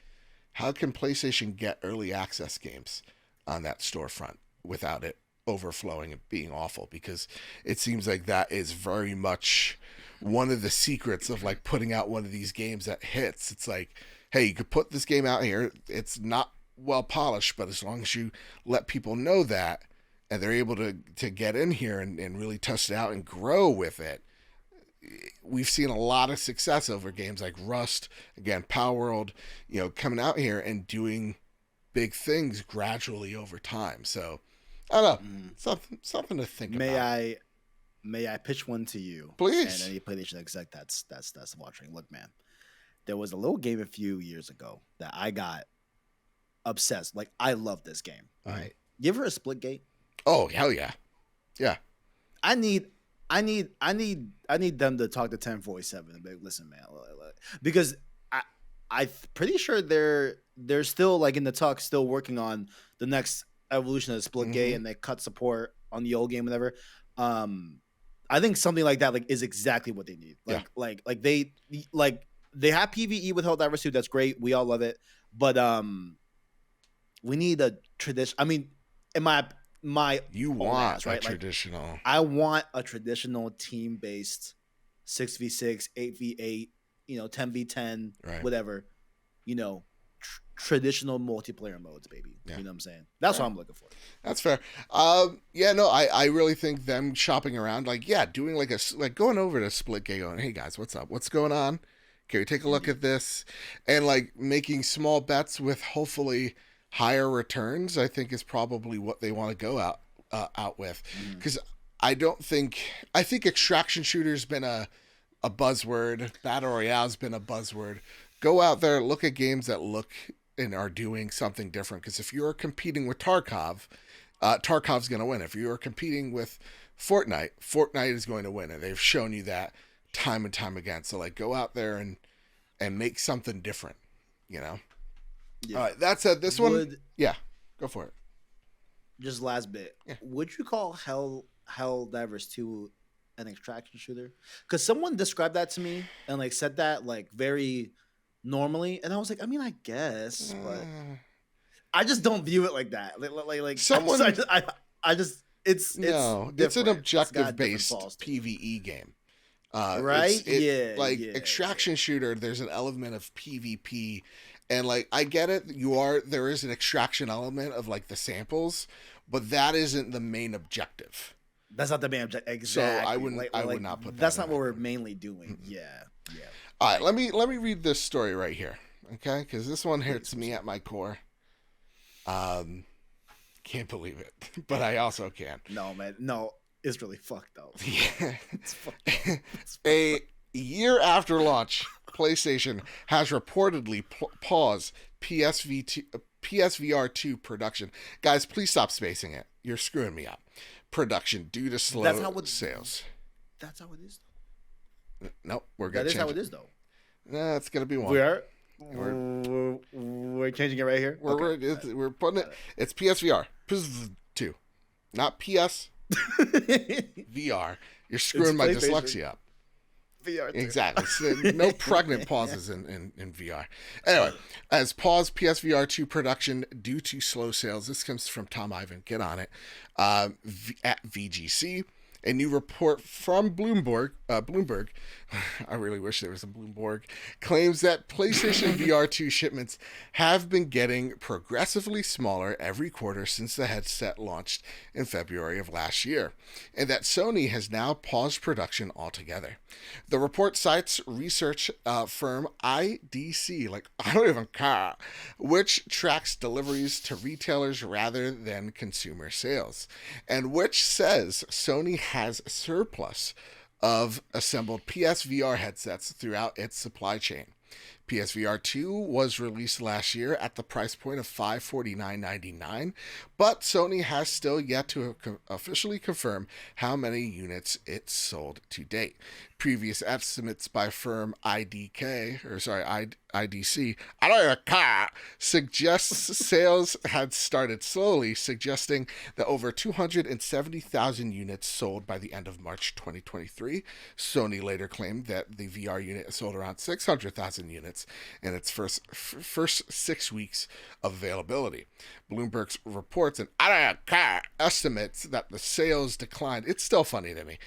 how can PlayStation get early access games on that storefront without it overflowing and being awful, because it seems like that is very much one of the secrets of like putting out one of these games that hits. It's like, hey, you could put this game out here. It's not well polished, but as long as you let people know that and they're able to get in here and really test it out and grow with it, we've seen a lot of success over games like Rust, again, Power World, coming out here and doing big things gradually over time. So I don't know, something to think about. May I pitch one to you, please? And any PlayStation exec that's watching. Look, man, there was a little game a few years ago that I got obsessed. Like, I love this game. All right, give her a Splitgate. Oh, hell yeah, yeah. I need them to talk to 1047 and be like, listen, man, because I'm pretty sure they're still like in the talk, still working on the next evolution of Splitgate, and they cut support on the old game, whatever. I think something like that is exactly what they need. Like they have PvE with Helldivers 2. That's great. We all love it, but we need a tradition. I mean, in my you want ass, right? Traditional. I want a traditional team-based 6v6, 8v8, 10v10, right, whatever, traditional multiplayer modes, baby. Yeah. You know what I'm saying? That's what I'm looking for. That's fair. I really think them shopping around, doing going over to Splitgate going, hey guys, what's up? What's going on? Can we take a look at this? And making small bets with hopefully higher returns, I think is probably what they want to go out with. Because I think extraction shooter's been a buzzword. Battle Royale's been a buzzword. Go out there, look at games that look and are doing something different. Because if you're competing with Tarkov, Tarkov's going to win. If you're competing with Fortnite is going to win. And they've shown you that time and time again. So go out there and make something different, Yeah. All right, that said, this one, go for it. Just last bit. Yeah. Would you call Helldivers 2 an extraction shooter? Because someone described that to me and said that very normally, and I was like, I mean, I guess, but I just don't view it like that. Someone, it's an objective based PvE game, right? Extraction shooter. There's an element of PvP. And I get it. There is an extraction element of the samples, but that isn't the main objective. That's not the main objective. Exactly. So I would not put that. That's not what we're mainly doing. Yeah. All right. Let me read this story right here, okay? Because this one hurts me at my core. Can't believe it, but I also can. No, man. No, it's really fucked up. Yeah. It's fucked up. A year after launch, PlayStation has reportedly paused PSVR2 production. Guys, please stop spacing it. You're screwing me up. Production due to slow sales. That's how it is, though. Nope, we're gonna change it. That is how it is, though. Nah, it's gonna be one. We're changing it right here. We're putting it. It's PSVR 2, not PS VR. You're screwing my dyslexia up. VR2. Exactly. So no pregnant pauses in VR. Anyway, as paused PSVR2 production due to slow sales. This comes from Tom Ivan. Get on it. At VGC. A new report from Bloomberg, I really wish there was a Bloomberg, claims that PlayStation VR2 shipments have been getting progressively smaller every quarter since the headset launched in February of last year, and that Sony has now paused production altogether. The report cites research firm IDC, I don't even care, which tracks deliveries to retailers rather than consumer sales, and which says Sony has a surplus of assembled PSVR headsets throughout its supply chain. PSVR 2 was released last year at the price point of $549.99, but Sony has still yet to officially confirm how many units it sold to date. Previous estimates by firm IDC, suggests sales had started slowly, suggesting that over 270,000 units sold by the end of March 2023. Sony later claimed that the VR unit sold around 600,000 units estimates in its first 6 weeks of availability. Bloomberg reports and estimates that the sales declined. It's still funny to me,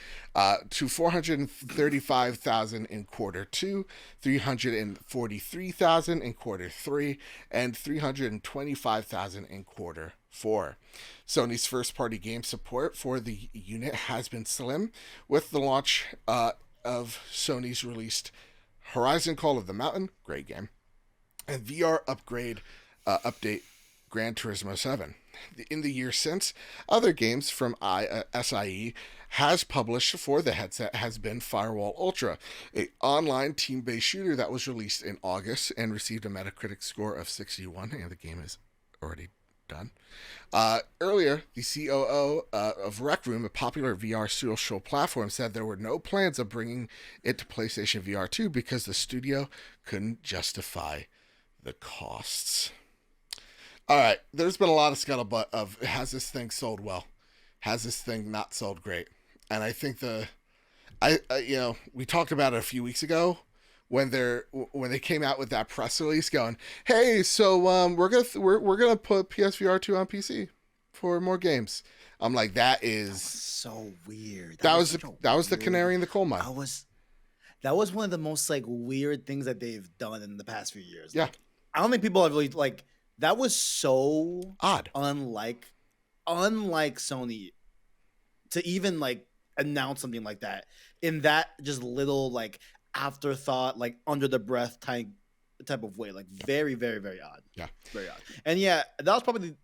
to 435,000 in quarter 2, 343,000 in quarter 3, and 325,000 in quarter 4. Sony's first-party game support for the unit has been slim, with the launch of Sony's released Horizon Call of the Mountain, great game, and VR update Gran Turismo 7. In the year since, other games from SIE has published for the headset has been Firewall Ultra, an online team-based shooter that was released in August and received a Metacritic score of 61, and the game is already done. Earlier, the COO of Rec Room, a popular VR social platform, said there were no plans of bringing it to PlayStation VR2 because the studio couldn't justify the costs. All right, there's been a lot of scuttlebutt of, has this thing sold well? Has this thing not sold great? And I think we talked about it a few weeks ago when they came out with that press release going, hey, so we're gonna put PSVR 2 on PC for more games. I'm like, that was so weird. That was the canary in the coal mine. That was one of the most like weird things that they've done in the past few years. Yeah, like, I don't think people have really like. That was so odd, unlike Sony to even like announce something like that in that just little like afterthought, like under the breath type of way, like very, very, very odd. Yeah, very odd. And yeah, that was probably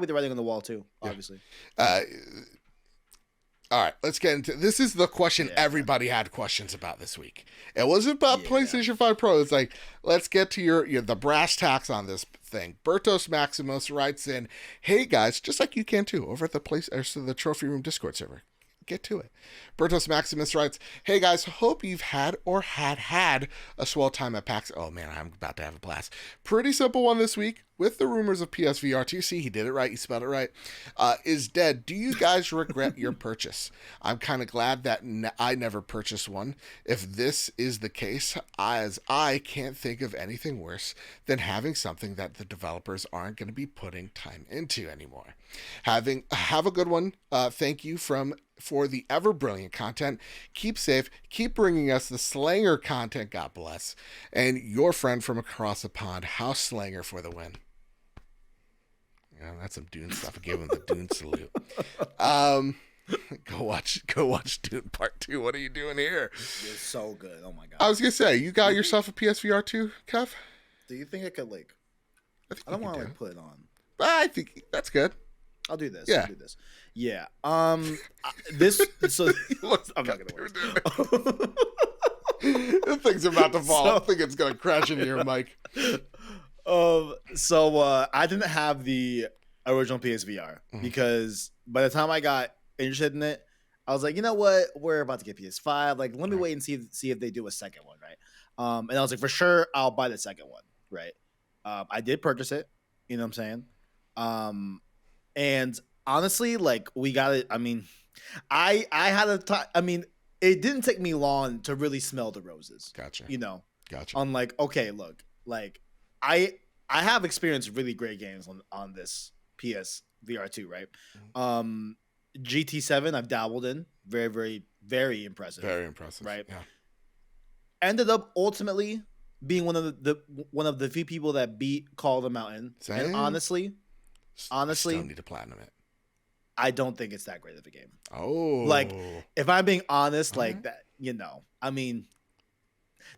the writing on the wall too. Obviously. All right, let's get into this. Is the question everybody had questions about this week. It wasn't about PlayStation 5 Pro. It's like, let's get to the brass tacks on this thing. Bertos Maximus writes in, hey guys, just like you can too, over at the Trophy Room Discord server. Get to it. Bertos Maximus writes, hey guys, hope you've had a swell time at PAX. Oh man, I'm about to have a blast. Pretty simple one this week. With the rumors of PSVR 2, see, he did it right, he spelled it right, is dead. Do you guys regret your purchase? I'm kind of glad that I never purchased one. If this is the case, as I can't think of anything worse than having something that the developers aren't going to be putting time into anymore. Have a good one. Thank you for the ever brilliant content. Keep safe. Keep bringing us the Slanger content. God bless. And your friend from across the pond, House Slanger, for the win. Yeah, that's some Dune stuff. I gave him the Dune salute. Go watch Dune Part 2. What are you doing here? It's so good. Oh my god. I was gonna say, you got yourself a PSVR 2, Kev? Do you think I could like? I don't want to like put it on. I think that's good. I'll do this. Yeah. I'll do this. Yeah. This. So I'm not gonna work. The thing's about to fall. I think it's gonna crash into your mic. So I didn't have the original PSVR because by the time I got interested in it, I was like, you know what? We're about to get PS5. Like, let me wait and see if they do a second one, right? And I was like, for sure, I'll buy the second one, right? I did purchase it. You know what I'm saying? And honestly, like we got it. I mean, I had a time. I mean, it didn't take me long to really smell the roses. Gotcha. You know. Gotcha. On like, okay, look, like I have experienced really great games on this PS VR2, right? GT7 I've dabbled in. Very, very, very impressive. Very impressive. Right. Yeah. Ended up ultimately being one of the few people that beat Call of the Mountain. Same. And honestly, still need to platinum it. I don't think it's that great of a game. Oh. Like, if I'm being honest, like that, you know, I mean,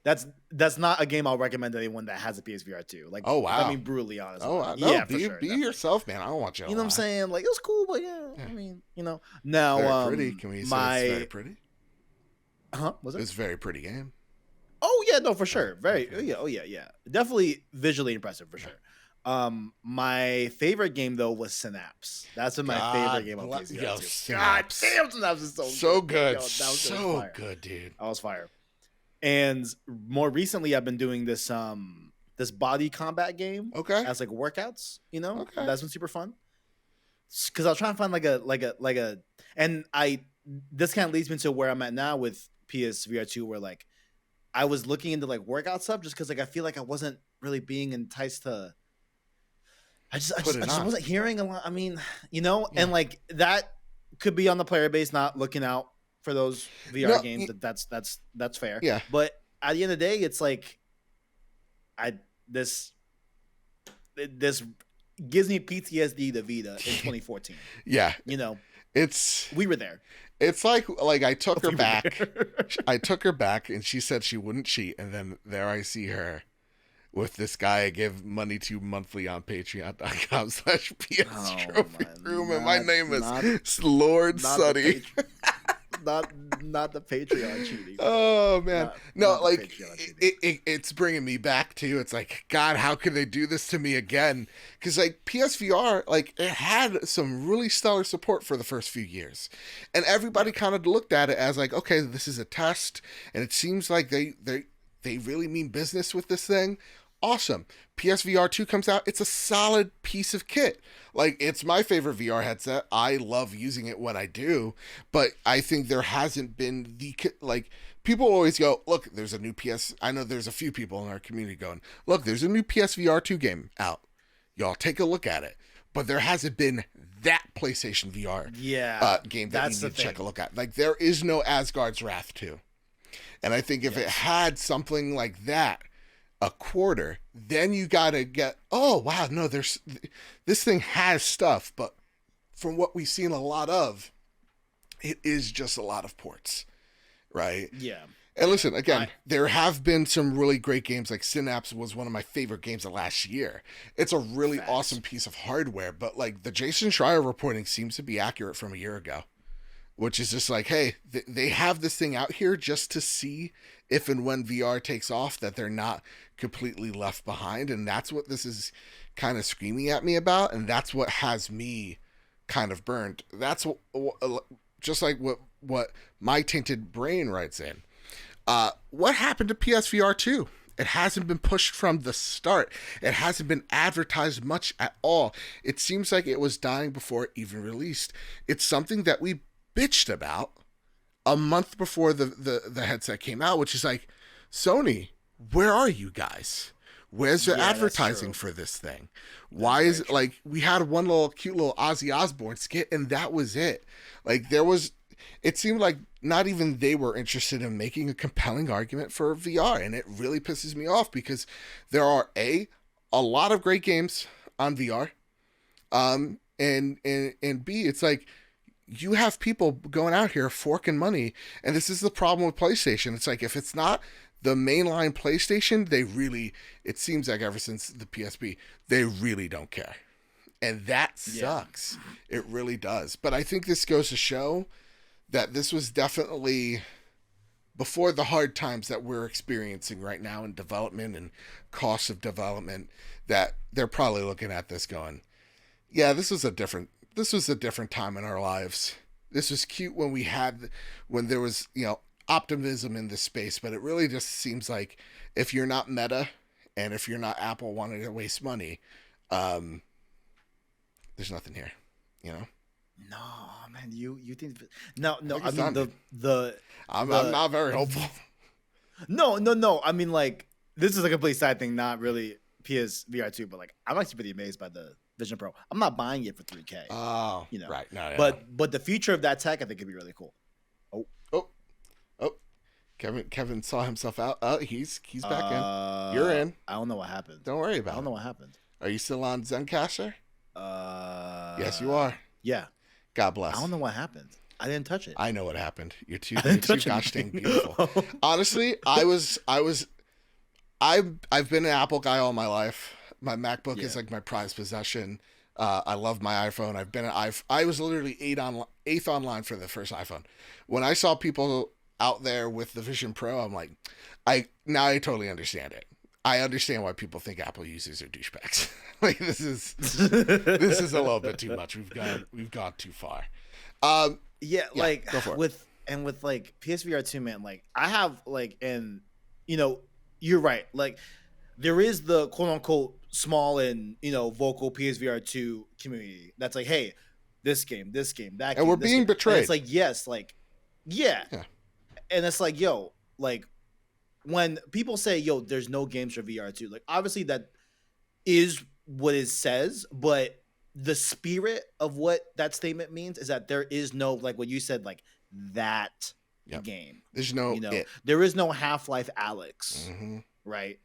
that's not a game I'll recommend to anyone that has a PSVR 2. Like, oh wow, I mean, brutally honest. Oh wow. No, yeah, be yourself, man. I don't want you. You know what I'm saying? Like, it was cool, but yeah. I mean, you know. Now, very pretty. Can we say it's very pretty? Was it? It's a very pretty game. Oh yeah, no, for sure. Very. Oh yeah. Definitely visually impressive for sure. My favorite game though was Synapse. That's been my favorite game on PSVR 2. God damn, Synapse is so good. Yo, so good, dude. I was fire. And more recently, I've been doing this this body combat game. Okay. As like workouts, you know. Okay. That's been super fun. Because I was trying to find like a, and this kind of leads me to where I'm at now with PSVR 2, where like I was looking into like workout stuff just because like I feel like I wasn't really being enticed to. I just wasn't hearing a lot. I mean, and like that could be on the player base not looking out for those VR games. That's fair. Yeah. But at the end of the day, it's like this gives me PTSD to Vita in 2014. Yeah. We were there. It's like I took her back. I took her back and she said she wouldn't cheat. And then there I see her with this guy I give money to monthly on patreon.com/PS Trophy Room. And my name is Lord Sunny. Not the Patreon cheating. Oh man, it's bringing me back to. It's like, God, how can they do this to me again? Because like PSVR, like it had some really stellar support for the first few years, and everybody kind of looked at it as like, okay, this is a test, and it seems like they really mean business with this thing. Awesome. PSVR 2 comes out. It's a solid piece of kit. Like, it's my favorite VR headset. I love using it when I do, but I think there hasn't been people always go, look, there's a new I know there's a few people in our community going, look, there's a new PSVR 2 game out. Y'all take a look at it. But there hasn't been that PlayStation VR game that you need to check a look at. Like, there is no Asgard's Wrath 2. And I think if it had something like that, a quarter, then you gotta get, oh wow, no, this thing has stuff, but from what we've seen a lot of, it is just a lot of ports, right? Yeah. And listen, again, there have been some really great games. Like Synapse was one of my favorite games of last year. It's a really awesome piece of hardware, but like the Jason Schreier reporting seems to be accurate from a year ago, which is just like, hey, they have this thing out here just to see if and when VR takes off that they're not completely left behind. And that's what this is kind of screaming at me about. And that's what has me kind of burned. That's just like what my tainted brain writes in. What happened to PSVR 2? It hasn't been pushed from the start. It hasn't been advertised much at all. It seems like it was dying before it even released. It's something that we bitched about a month before the headset came out, which is like, Sony, where are you guys? Where's your advertising for this thing? Why is it like, we had one cute little Ozzy Osbourne skit and that was it. Like it seemed like not even they were interested in making a compelling argument for VR. And it really pisses me off because there are a lot of great games on VR. And B, it's like, you have people going out here forking money, and this is the problem with PlayStation. It's like, if it's not the mainline PlayStation, it seems like ever since the PSP, they really don't care. And that sucks. It really does. But I think this goes to show that this was definitely before the hard times that we're experiencing right now in development and costs of development, that they're probably looking at this going, yeah, this was a different time in our lives. This was cute when there was, optimism in this space, but it really just seems like if you're not Meta and if you're not Apple wanting to waste money, there's nothing here, No, man, you think no? I mean I'm not very hopeful. No. I mean, like, this is a complete side thing, not really PSVR 2, but like, I'm actually pretty amazed by the Vision Pro. I'm not buying it for $3K. Oh, right. No, yeah. But the future of that tech, I think, could be really cool. Oh, Kevin saw himself out. Oh, he's back in. You're in. I don't know what happened. Don't worry about it. I don't know what happened. Are you still on Zencaster? Yes, you are. Yeah. God bless. I don't know what happened. I didn't touch it. I know what happened. You're too gosh dang beautiful. Honestly, I've been an Apple guy all my life. My MacBook is like my prized possession. I love my iPhone. I was literally eighth online for the first iPhone. When I saw people out there with the Vision Pro, I'm like, I totally understand it. I understand why people think Apple users are douchebags. Like, this is a little bit too much. We've gone too far. Like go for it. with like PSVR 2, man, like I have like, and you're right. Like, there is the quote unquote small and vocal PSVR 2 community that's like, hey, this game, that game, and we're being betrayed. And it's like, yes, like, yeah. And it's like, yo, like, when people say, "Yo, there's no games for VR2," like obviously that is what it says, but the spirit of what that statement means is that there is no, like what you said, like that Yep. game. There's no it. There is no Half-Life Alex, Mm-hmm. right?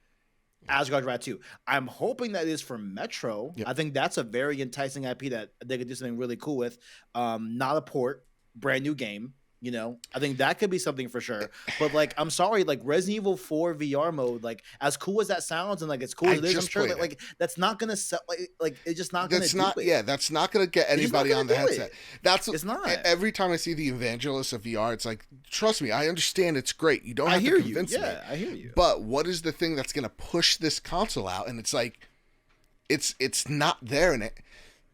Asgard Rat 2. I'm hoping that is for Metro. Yep. I think that's a very enticing IP that they could do something really cool with. Not a port, brand new game. I think that could be something for sure. But like, I'm sorry, like Resident Evil 4 VR mode, like as cool as that sounds and like as cool as it is, I'm sure that like that's not gonna sell. Like it's just not gonna. That's not gonna get anybody on the headset. It's not. Every time I see the evangelists of VR, it's like, trust me, I understand it's great. You don't have to convince me. Yeah, I hear you. But what is the thing that's gonna push this console out? And it's like, it's not there in it.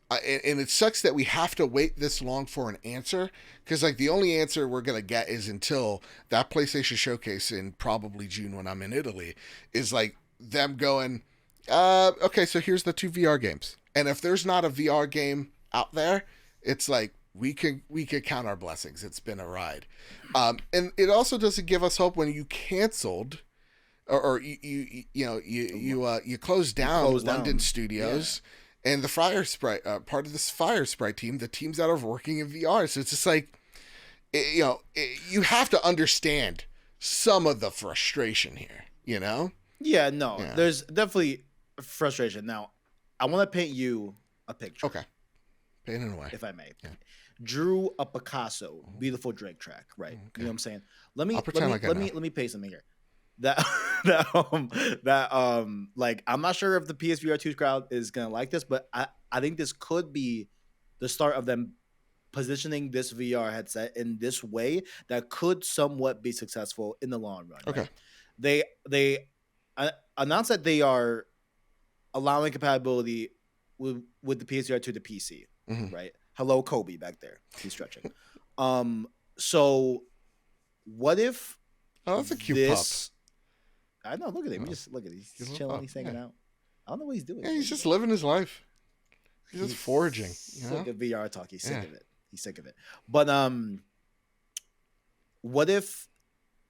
And it sucks that we have to wait this long for an answer, because like the only answer we're gonna get is until that PlayStation showcase in probably June when I'm in Italy, is like them going, okay, so here's the 2 VR games, and if there's not a VR game out there, it's like we could count our blessings. It's been a ride, and it also doesn't give us hope when you canceled, or you closed down London studios. Yeah. And the Fire Sprite, part of this Fire Sprite team, the teams that are working in VR. So it's just like, you have to understand some of the frustration here, Yeah, no, there's definitely frustration. Now, I want to paint you a picture. Okay. Paint it away. If I may. Yeah. Drew a Picasso, beautiful Drake track, right? Okay. You know what I'm saying? Let me paint something here. Like I'm not sure if the PSVR 2 crowd is gonna like this, but I think this could be the start of them positioning this VR headset in this way that could somewhat be successful in the long run. Okay. Right? They announced that they are allowing compatibility with the PSVR 2 to PC. Mm-hmm. Right? Hello, Kobe back there. He's stretching. So what if that's a cute pup. I know. Look at him. Look at him. He's chilling. He's hanging out. I don't know what he's doing. Yeah, he's just living his life. He's just foraging. Sick of VR talk. He's sick of it. He's sick of it. But what if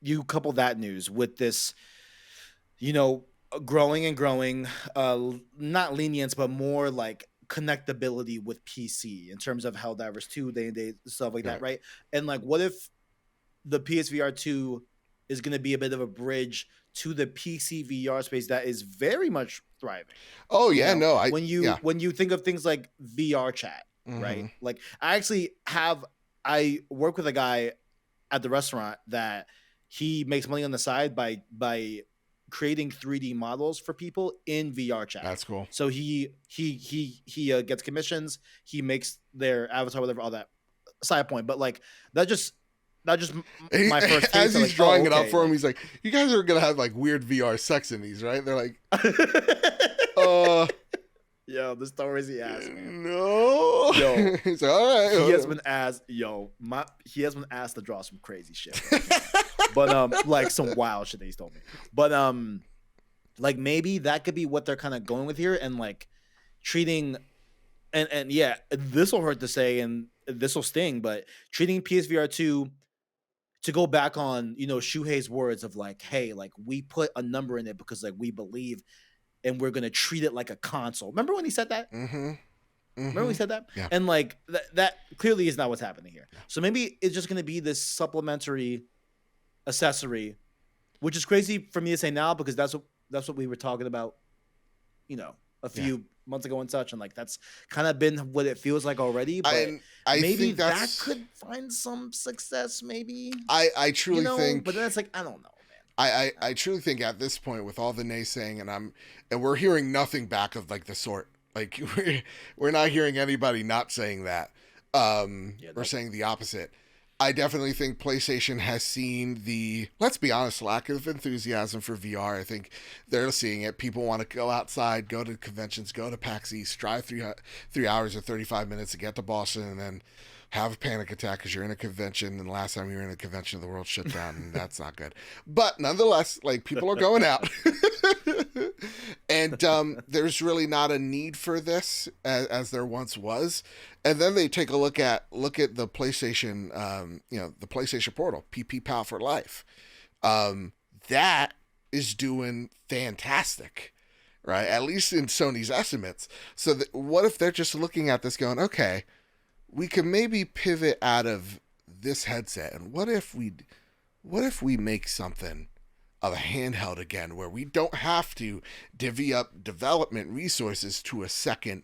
you couple that news with this, growing and growing, not lenience, but more like connectability with PC in terms of Helldivers 2, day stuff like that, right? And like, what if the PSVR 2 is going to be a bit of a bridge to the PC VR space that is very much thriving. Oh yeah, when you think of things like VR chat, mm-hmm. right? Like I work with a guy at the restaurant that he makes money on the side by creating 3D models for people in VR chat. That's cool. So he gets commissions, he makes their avatar, whatever, all that side point. But like that just my first as he's drawing it up for him, he's like, you guys are gonna have like weird VR sex in these, right? They're like yo, the stories he has, man. No. Yo, he's like, all right. He has been asked to draw some crazy shit. But like some wild shit that he's told me. But like maybe that could be what they're kind of going with here, and like treating and yeah, this will hurt to say and this will sting, but treating PSVR 2 to go back on, Shuhei's words of like, hey, like we put a number in it because like we believe and we're going to treat it like a console. Remember when he said that? Mm-hmm. Mm-hmm. Remember when he said that? Yeah. And like that clearly is not what's happening here. Yeah. So maybe it's just going to be this supplementary accessory, which is crazy for me to say now because that's what we were talking about, a few months ago and such, and like that's kind of been what it feels like already. But I maybe think that could find some success. Maybe I truly think, but then it's like I don't know, man. I truly think at this point, with all the naysaying, and we're hearing nothing back of like the sort. Like we're not hearing anybody not saying that. We're saying the opposite. I definitely think PlayStation has seen the, let's be honest, lack of enthusiasm for VR. I think they're seeing it. People want to go outside, go to conventions, go to PAX East, drive 3 hours or 35 minutes to get to Boston, and then have a panic attack because you're in a convention, and the last time you were in a convention, the world shut down, and that's not good. But nonetheless, like, people are going out. And there's really not a need for this as there once was. And then they take a look at the PlayStation, the PlayStation Portal, PP Pal for life. That is doing fantastic, right? At least in Sony's estimates. So what if they're just looking at this going, okay, we could maybe pivot out of this headset, and what if we make something of a handheld again, where we don't have to divvy up development resources to a second,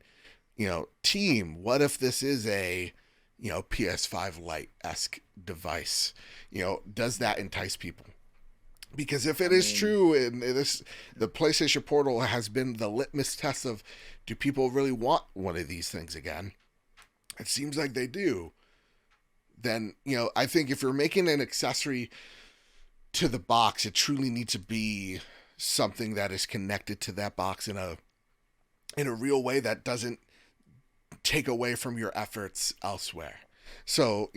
team? What if this is a, PS5 Lite-esque device? Does that entice people? Because if it is true, and the PlayStation Portal has been the litmus test of, do people really want one of these things again? It seems like they do. Then, I think if you're making an accessory to the box, it truly needs to be something that is connected to that box in a real way that doesn't take away from your efforts elsewhere. So,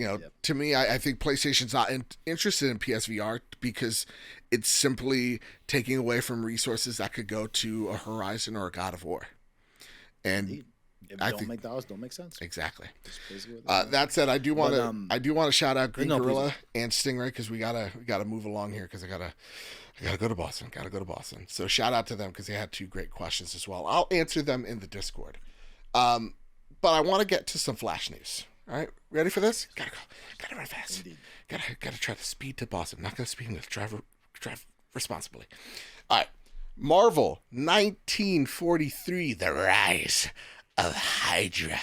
to me, I think PlayStation's not interested in PSVR because it's simply taking away from resources that could go to a Horizon or a God of War. And if they don't make dollars, don't make sense. Exactly. That said, I do want to shout out Green Gorilla please. and Stingray, because we gotta move along here, because I gotta go to Boston. So shout out to them, because they had 2 great questions as well. I'll answer them in the Discord. But I want to get to some Flash news. All right, ready for this? Gotta run fast. Indeed. Gotta try to speed to Boston. Not gonna speed English. Drive responsibly. All right, Marvel 1943: The Rise of Hydra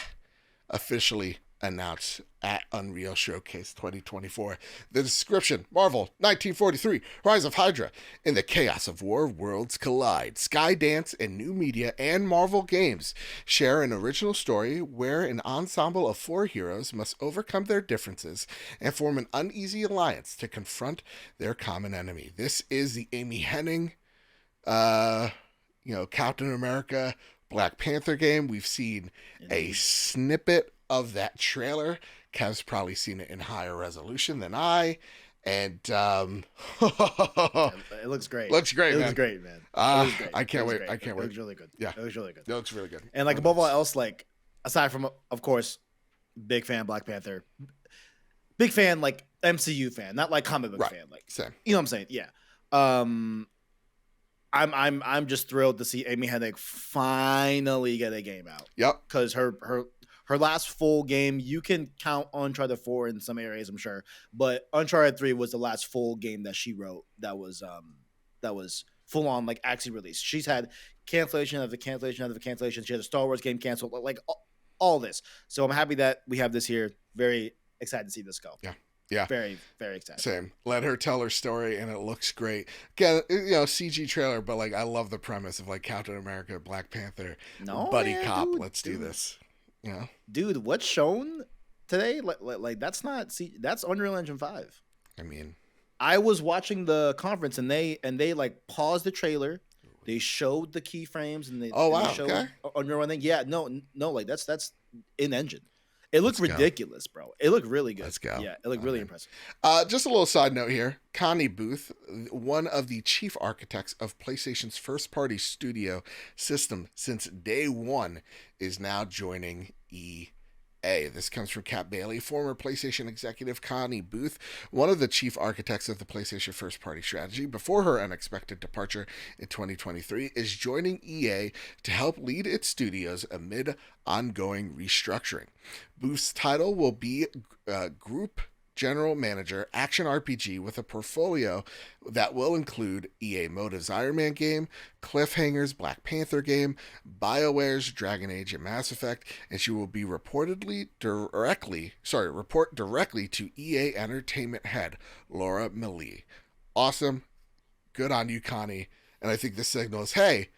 officially announced at Unreal Showcase 2024. The description: Marvel 1943: Rise of Hydra. In the chaos of war, worlds collide. Skydance and New Media and Marvel Games share an original story where an ensemble of 4 heroes must overcome their differences and form an uneasy alliance to confront their common enemy. This is the Amy Hennig, Captain America, Black Panther game. We've seen a snippet of that trailer. Kev's probably seen it in higher resolution than I. And it looks great. Looks great, it man. Looks great, man. I can't wait. I can't wait. It looks really good. Yeah. It looks really good. It looks really good. And above all else, aside from, of course, big fan Black Panther, big fan MCU fan, not comic book fan. Same. You know what I'm saying? Yeah. I'm just thrilled to see Amy Hennig finally get a game out. Yep. Because her last full game, you can count Uncharted 4 in some areas, I'm sure, but Uncharted 3 was the last full game that she wrote that was full on actually released. She's had cancellation after cancellation after cancellation. She had a Star Wars game canceled, all this. So I'm happy that we have this here. Very excited to see this go. Yeah. Yeah. Very, very excited. Same. Let her tell her story, and it looks great. Again, CG trailer, but I love the premise of Captain America, Black Panther, buddy cop. Dude, let's do this. Dude, what's shown today? That's not that's Unreal Engine 5. I mean, I was watching the conference, and they paused the trailer. They showed the keyframes, and they showed Unreal Engine. Yeah, no, that's in engine. It looked ridiculous, bro. It looked really good. Let's go. Yeah, it looked really impressive. Just a little side note here. Connie Booth, one of the chief architects of PlayStation's first-party studio system since day one, is now joining EA. This comes from Kat Bailey, former PlayStation executive Connie Booth, one of the chief architects of the PlayStation first-party strategy before her unexpected departure in 2023, is joining EA to help lead its studios amid ongoing restructuring. Booth's title will be Group General Manager, Action RPG, with a portfolio that will include EA Motive's Iron Man game, Cliffhanger's Black Panther game, BioWare's Dragon Age and Mass Effect, and she will be report directly to EA Entertainment head Laura Millie. Awesome. Good on you, Connie. And I think this signals, hey,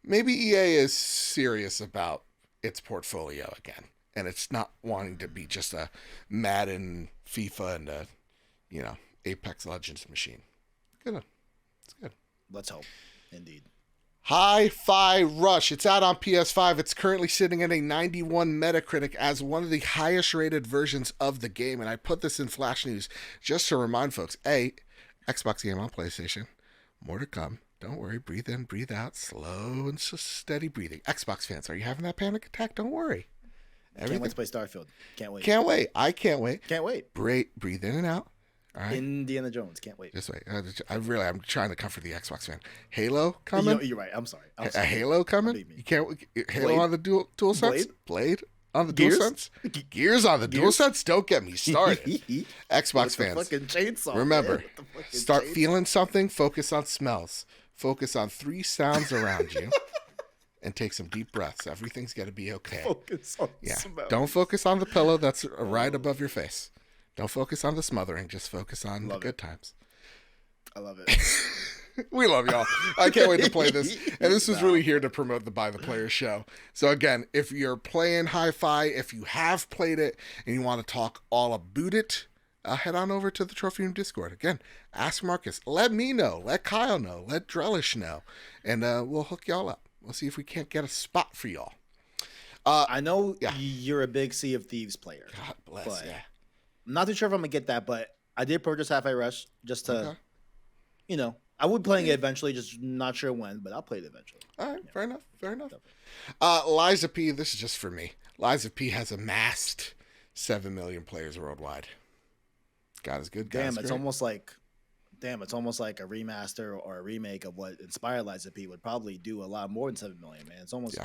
maybe EA is serious about its portfolio again. And it's not wanting to be just a Madden, FIFA, and a, Apex Legends machine. Good. It's good. Let's hope. Indeed. Hi-Fi Rush. It's out on PS5. It's currently sitting at a 91 Metacritic as one of the highest rated versions of the game. And I put this in Flash News just to remind folks, Xbox game on PlayStation. More to come. Don't worry. Breathe in, breathe out. Slow and steady breathing. Xbox fans, are you having that panic attack? Don't worry. Can't wait to play Starfield. Can't wait. Can't wait. I can't wait. Can't wait. Breathe in and out. All right. Indiana Jones. Can't wait. Just wait. I'm trying to comfort the Xbox fan. Halo coming? You're right. I'm sorry. A Halo coming? You can't. Halo Blade? on the dual sense? Blade on the Gears? dual sense? Gears on the dual sense? Don't get me started. Xbox With the fans. fucking chainsaw. Remember, man. With the fucking start chainsaw. feeling something. Focus on smells. Focus on 3 sounds around you. And take some deep breaths. Everything's going to be okay. Focus on Yeah. smells. Don't focus on the pillow that's right above your face. Don't focus on the smothering. Just focus on the good times. I love it. We love y'all. I can't wait to play this. And this was really here to promote the By the Players show. So again, if you're playing Hi-Fi, if you have played it and you want to talk all about it, head on over to the Trophy Room Discord. Again, ask Marcus. Let me know. Let Kyle know. Let Drellish know. And we'll hook y'all up. We'll see if we can't get a spot for y'all. I know you're a big Sea of Thieves player. God bless, but yeah. I'm not too sure if I'm going to get that, but I did purchase Half-Fi Rush just to, I would be playing it eventually, just not sure when, but I'll play it eventually. All right, fair enough. Liza P, this is just for me. Liza P has amassed 7 million players worldwide. God is good. Damn, it's almost like a remaster or a remake of what inspired Liza P would probably do a lot more than 7 million, man. It's almost,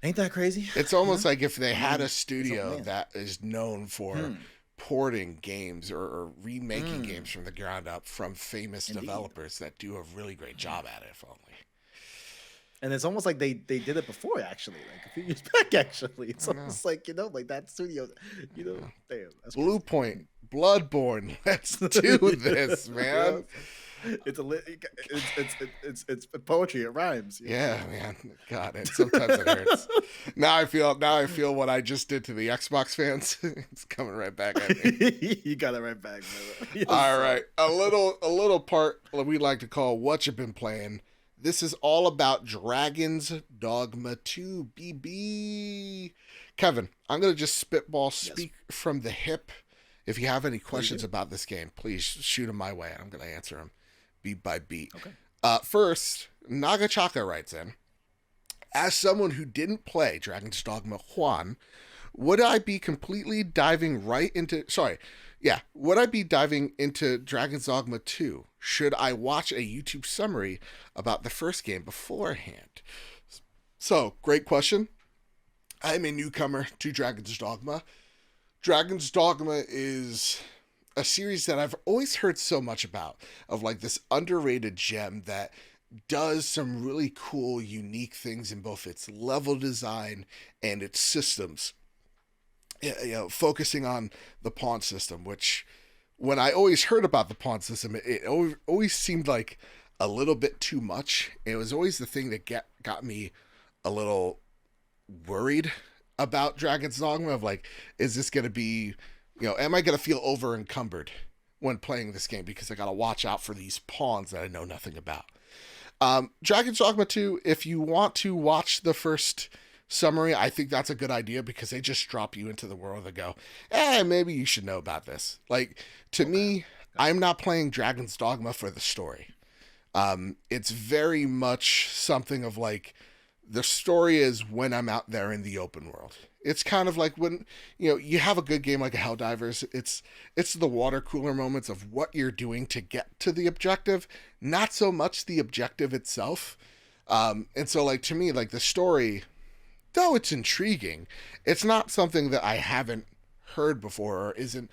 ain't that crazy? It's almost like if they had a studio that is known for porting games or remaking games from the ground up from famous developers that do a really great job at it, if only. And it's almost like they did it before, actually, like a few years back, actually. It's almost like, like that studio, damn. That's Blue Point, Bloodborne, let's do this, man. It's poetry. It rhymes. Yeah, man. God, sometimes it hurts. Now I feel what I just did to the Xbox fans. It's coming right back at me. You got it right back, brother. Yes. All right, a little part we like to call what you've been playing. This is all about Dragon's Dogma 2, BB. Kevin, I'm gonna just speak from the hip. If you have any questions about this game, please shoot them my way. I'm gonna answer them beat by beat. Okay. First, Nagachaka writes in, as someone who didn't play Dragon's Dogma 1, would I be diving into Dragon's Dogma 2? Should I watch a YouTube summary about the first game beforehand? So, great question. I'm a newcomer to Dragon's Dogma. Dragon's Dogma is a series that I've always heard so much about, of like this underrated gem that does some really cool, unique things in both its level design and its systems. Focusing on the pawn system, which when I always heard about the pawn system, it always seemed like a little bit too much. It was always the thing that got me a little worried about Dragon's Dogma, of like, is this going to be, am I going to feel over encumbered when playing this game because I got to watch out for these pawns that I know nothing about. Dragon's Dogma 2, if you want to watch the first summary, I think that's a good idea because they just drop you into the world and go, maybe you should know about this. Like, to me, I'm not playing Dragon's Dogma for the story. It's very much something of like, the story is when I'm out there in the open world. It's kind of like when, you have a good game like a Helldivers, it's the water cooler moments of what you're doing to get to the objective, not so much the objective itself. And so, like, to me, like, the story, though it's intriguing, it's not something that I haven't heard before or isn't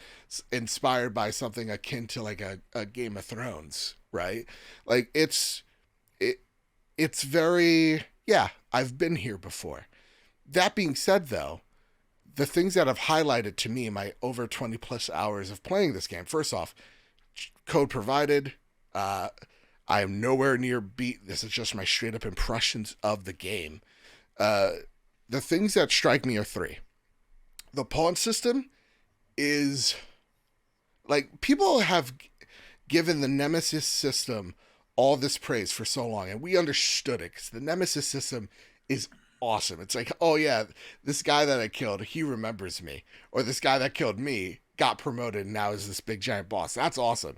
inspired by something akin to like a Game of Thrones, right? Like, it's very, I've been here before. That being said, though, the things that have highlighted to me my over 20 plus hours of playing this game, first off, code provided. I am nowhere near beat. This is just my straight up impressions of the game. The things that strike me are 3. The pawn system is, like, people have given the Nemesis system all this praise for so long, and we understood it because the Nemesis system is awesome. It's like, oh yeah, this guy that I killed, he remembers me, or this guy that killed me got promoted and now is this big giant boss. That's awesome.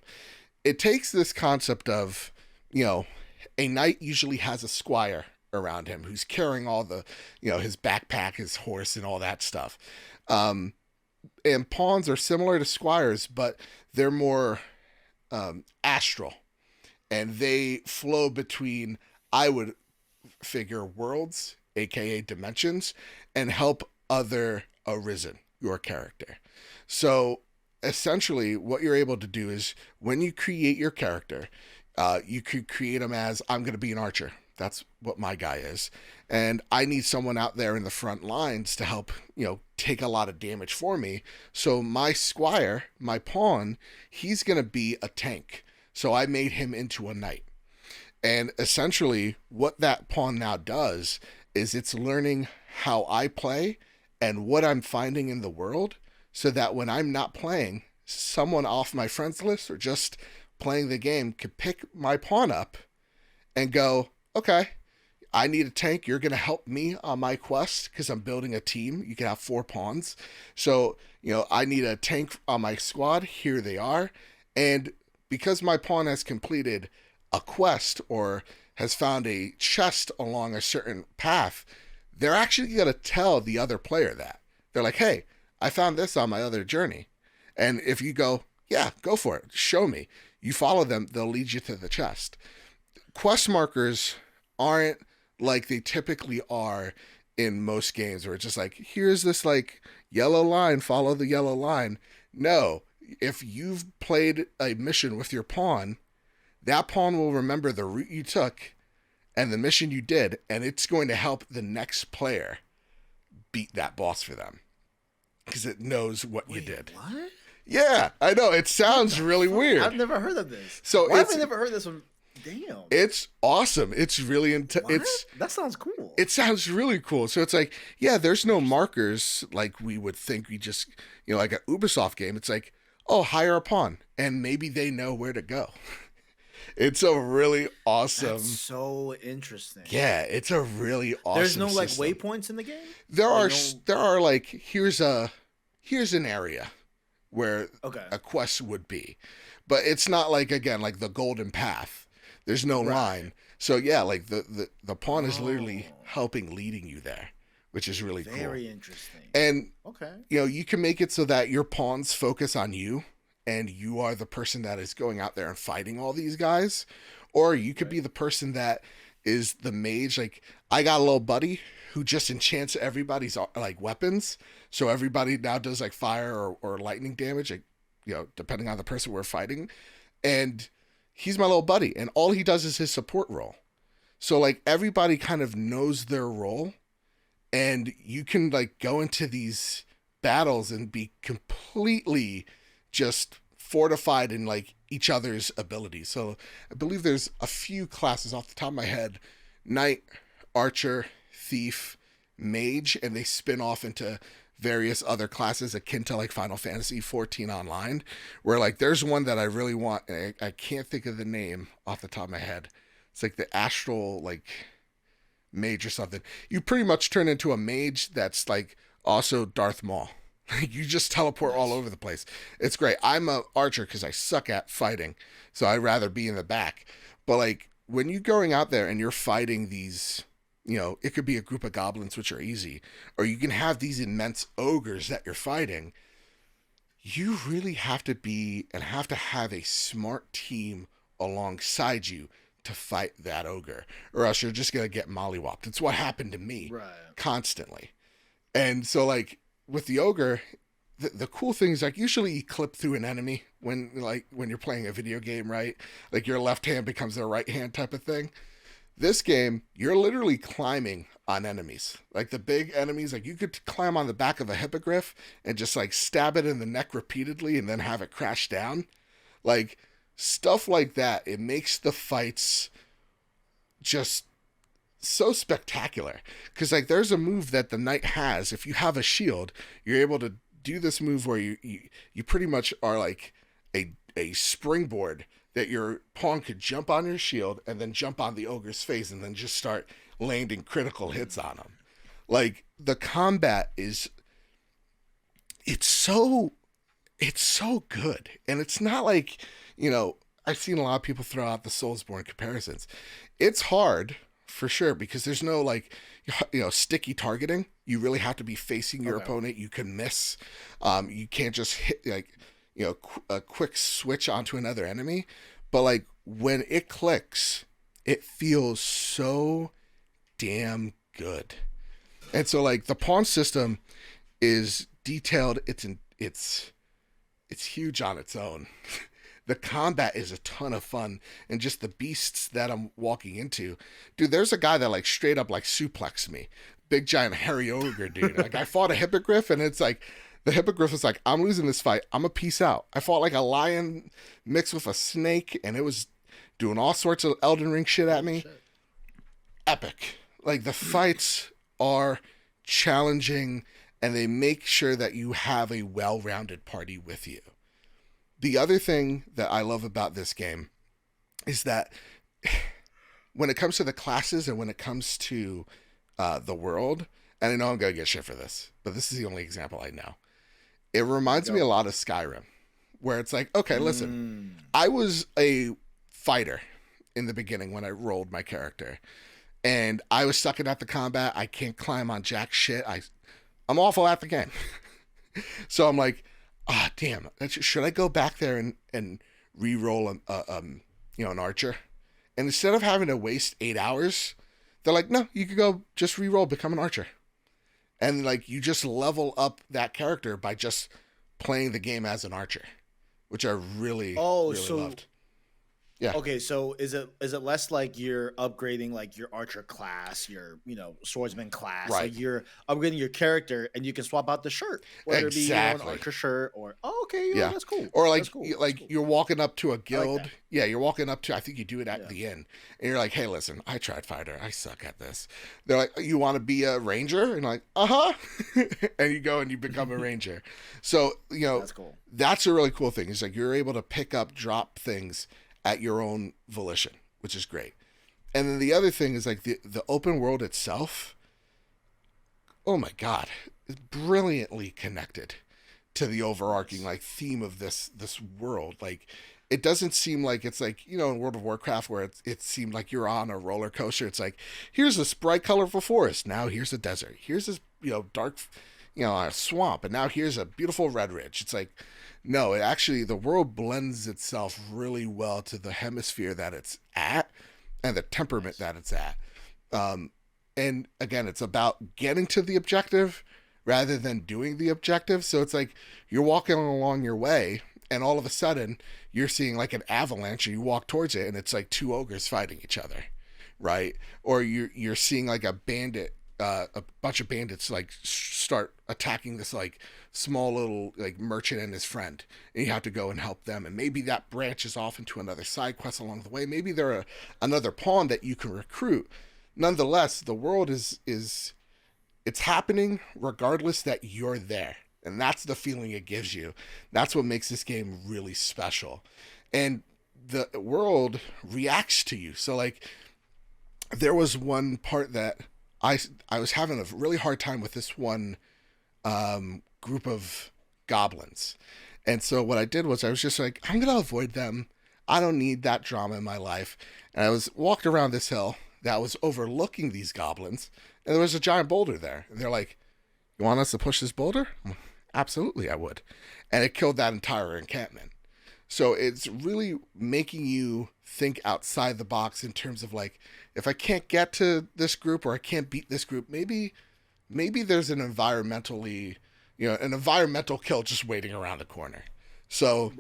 It takes this concept of, a knight usually has a squire around him who's carrying all the, his backpack, his horse, and all that stuff. and pawns are similar to squires, but they're more astral, and they flow between, I would figure, worlds, aka dimensions, and help other arisen, your character. So essentially, what you're able to do is when you create your character, you could create them as, I'm going to be an archer. That's what my guy is. And I need someone out there in the front lines to help, take a lot of damage for me. So my squire, my pawn, he's going to be a tank. So I made him into a knight. And essentially, what that pawn now does is it's learning how I play and what I'm finding in the world, so that when I'm not playing, someone off my friends list or just playing the game could pick my pawn up and go, okay, I need a tank. You're going to help me on my quest because I'm building a team. You can have 4 pawns. So, I need a tank on my squad. Here they are. And because my pawn has completed a quest or has found a chest along a certain path, they're actually going to tell the other player that. They're like, hey, I found this on my other journey. And if you go, yeah, go for it, show me, you follow them, they'll lead you to the chest. Quest markers aren't like they typically are in most games, where it's just like, here's this like yellow line, follow the yellow line. No, if you've played a mission with your pawn, that pawn will remember the route you took and the mission you did, and it's going to help the next player beat that boss for them because it knows what you did. What? Yeah, I know. It sounds really weird. I've never heard of this. So why have I never heard this one? Damn. It's awesome. It's really that sounds cool. It sounds really cool. So it's like, yeah, there's no markers like we would think. We just, like an Ubisoft game. It's like, oh, hire a pawn, and maybe they know where to go. It's a really awesome. That's so interesting. Yeah, it's a really awesome. There's no like system. waypoints in the game. There are like, here's an area where a quest would be, but it's not like, again, like the golden path. There's no line. So yeah, like the pawn is literally helping, leading you there, which is really cool. Very interesting. And you can make it so that your pawns focus on you, and you are the person that is going out there and fighting all these guys, or you could be the person that is the mage. Like, I got a little buddy who just enchants everybody's like weapons, so everybody now does like fire or lightning damage, like, depending on the person we're fighting. And he's my little buddy, and all he does is his support role. So like everybody kind of knows their role, and you can like go into these battles and be completely just fortified in like each other's abilities. So I believe there's a few classes off the top of my head: knight, archer, thief, mage, and they spin off into various other classes akin to like Final Fantasy 14 Online, where like there's one that I really want, and I can't think of the name off the top of my head. It's like the astral like mage or something. You pretty much turn into a mage that's like also Darth Maul. You just teleport all over the place. It's great. I'm a archer because I suck at fighting, so I'd rather be in the back. But like when you're going out there and you're fighting these, it could be a group of goblins, which are easy, or you can have these immense ogres that you're fighting. You really have to have a smart team alongside you to fight that ogre, or else you're just going to get mollywopped. It's what happened to me constantly. And so like with the ogre, the cool thing is like usually you clip through an enemy when you're playing a video game, right? Like your left hand becomes their right hand type of thing. This game, you're literally climbing on enemies. Like the big enemies, like you could climb on the back of a hippogriff and just like stab it in the neck repeatedly and then have it crash down. Like stuff like that. It makes the fights just so spectacular. Because like there's a move that the knight has. If you have a shield, you're able to do this move where you pretty much are like a springboard that your pawn could jump on your shield and then jump on the ogre's face and then just start landing critical hits on him. Like the combat it's so good. And it's not like, I've seen a lot of people throw out the Soulsborne comparisons. It's hard for sure, because there's no like, sticky targeting. You really have to be facing your opponent. You can miss. You can't just hit like, a quick switch onto another enemy. But like when it clicks, it feels so damn good. And so like the pawn system is detailed. It's huge on its own. The combat is a ton of fun, and just the beasts that I'm walking into. Dude, there's a guy that like straight up like suplexed me. Big giant hairy ogre dude. Like I fought a hippogriff, and it's like the hippogriff was like, I'm losing this fight. I'm a peace out. I fought like a lion mixed with a snake, and it was doing all sorts of Elden Ring shit at me. Epic. Like the fights are challenging, and they make sure that you have a well-rounded party with you. The other thing that I love about this game is that when it comes to the classes and when it comes to the world, and I know I'm going to get shit for this, but this is the only example I know. It reminds me a lot of Skyrim, where it's like, okay, listen, I was a fighter in the beginning when I rolled my character, and I was sucking at the combat. I can't climb on jack shit. I'm awful at the game. So I'm like, damn, should I go back there and re-roll an archer? And instead of having to waste 8 hours, they're like, no, you could go just re-roll, become an archer. And like you just level up that character by just playing the game as an archer, which I really loved. Yeah. Okay, so is it less like you're upgrading like your archer class, your swordsman class, right? Like you're upgrading your character, and you can swap out the shirt, whether it be an archer shirt or that's cool. Or like cool. You're walking up to a guild. Like yeah, you're walking up to. I think you do it at the end, and you're like, hey, listen, I tried fighter, I suck at this. They're like, you want to be a ranger? And like, and you go and you become a ranger. So that's cool. That's a really cool thing. It's like you're able to pick up, drop things at your own volition, which is great. And then the other thing is like the open world itself, oh my god, is brilliantly connected to the overarching like theme of this world. Like it doesn't seem like it's like, in World of Warcraft where it seemed like you're on a roller coaster. It's like, here's this bright colorful forest, now here's a desert, here's this dark a swamp, and now here's a beautiful red ridge. It's like, no, the world blends itself really well to the hemisphere that it's at and the temperament that it's at. And again, it's about getting to the objective rather than doing the objective. So it's like you're walking along your way, and all of a sudden you're seeing like an avalanche, and you walk towards it, and it's like two ogres fighting each other, right? Or you're seeing like a bunch of bandits like start attacking this like small little like merchant and his friend, and you have to go and help them, and maybe that branches off into another side quest along the way. Maybe they're another pawn that you can recruit. Nonetheless, the world is it's happening regardless that you're there, and that's the feeling it gives you. That's what makes this game really special, and the world reacts to you. So like there was one part that I was having a really hard time with this one group of goblins. And so what I did was I was just like, I'm going to avoid them. I don't need that drama in my life. And I walked around this hill that was overlooking these goblins, and there was a giant boulder there. And they're like, you want us to push this boulder? Absolutely, I would. And it killed that entire encampment. So it's really making you think outside the box in terms of like, if I can't get to this group or I can't beat this group, maybe there's an environmental kill just waiting around the corner. So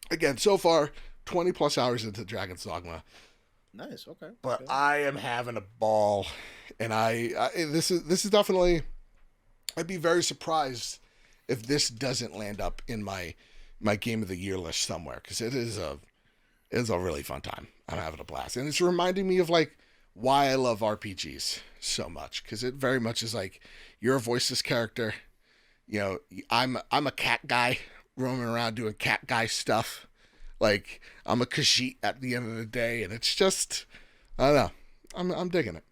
again, so far 20 plus hours into Dragon's Dogma. Nice. Okay. But I am having a ball, and this is definitely, I'd be very surprised if this doesn't land up in my game of the year list somewhere, because it is a really fun time. I'm having a blast, and it's reminding me of like why I love RPGs so much, because it very much is like you're a voiceless character. I'm a cat guy roaming around doing cat guy stuff. Like I'm a Khajiit at the end of the day, and it's just, I don't know. I'm digging it.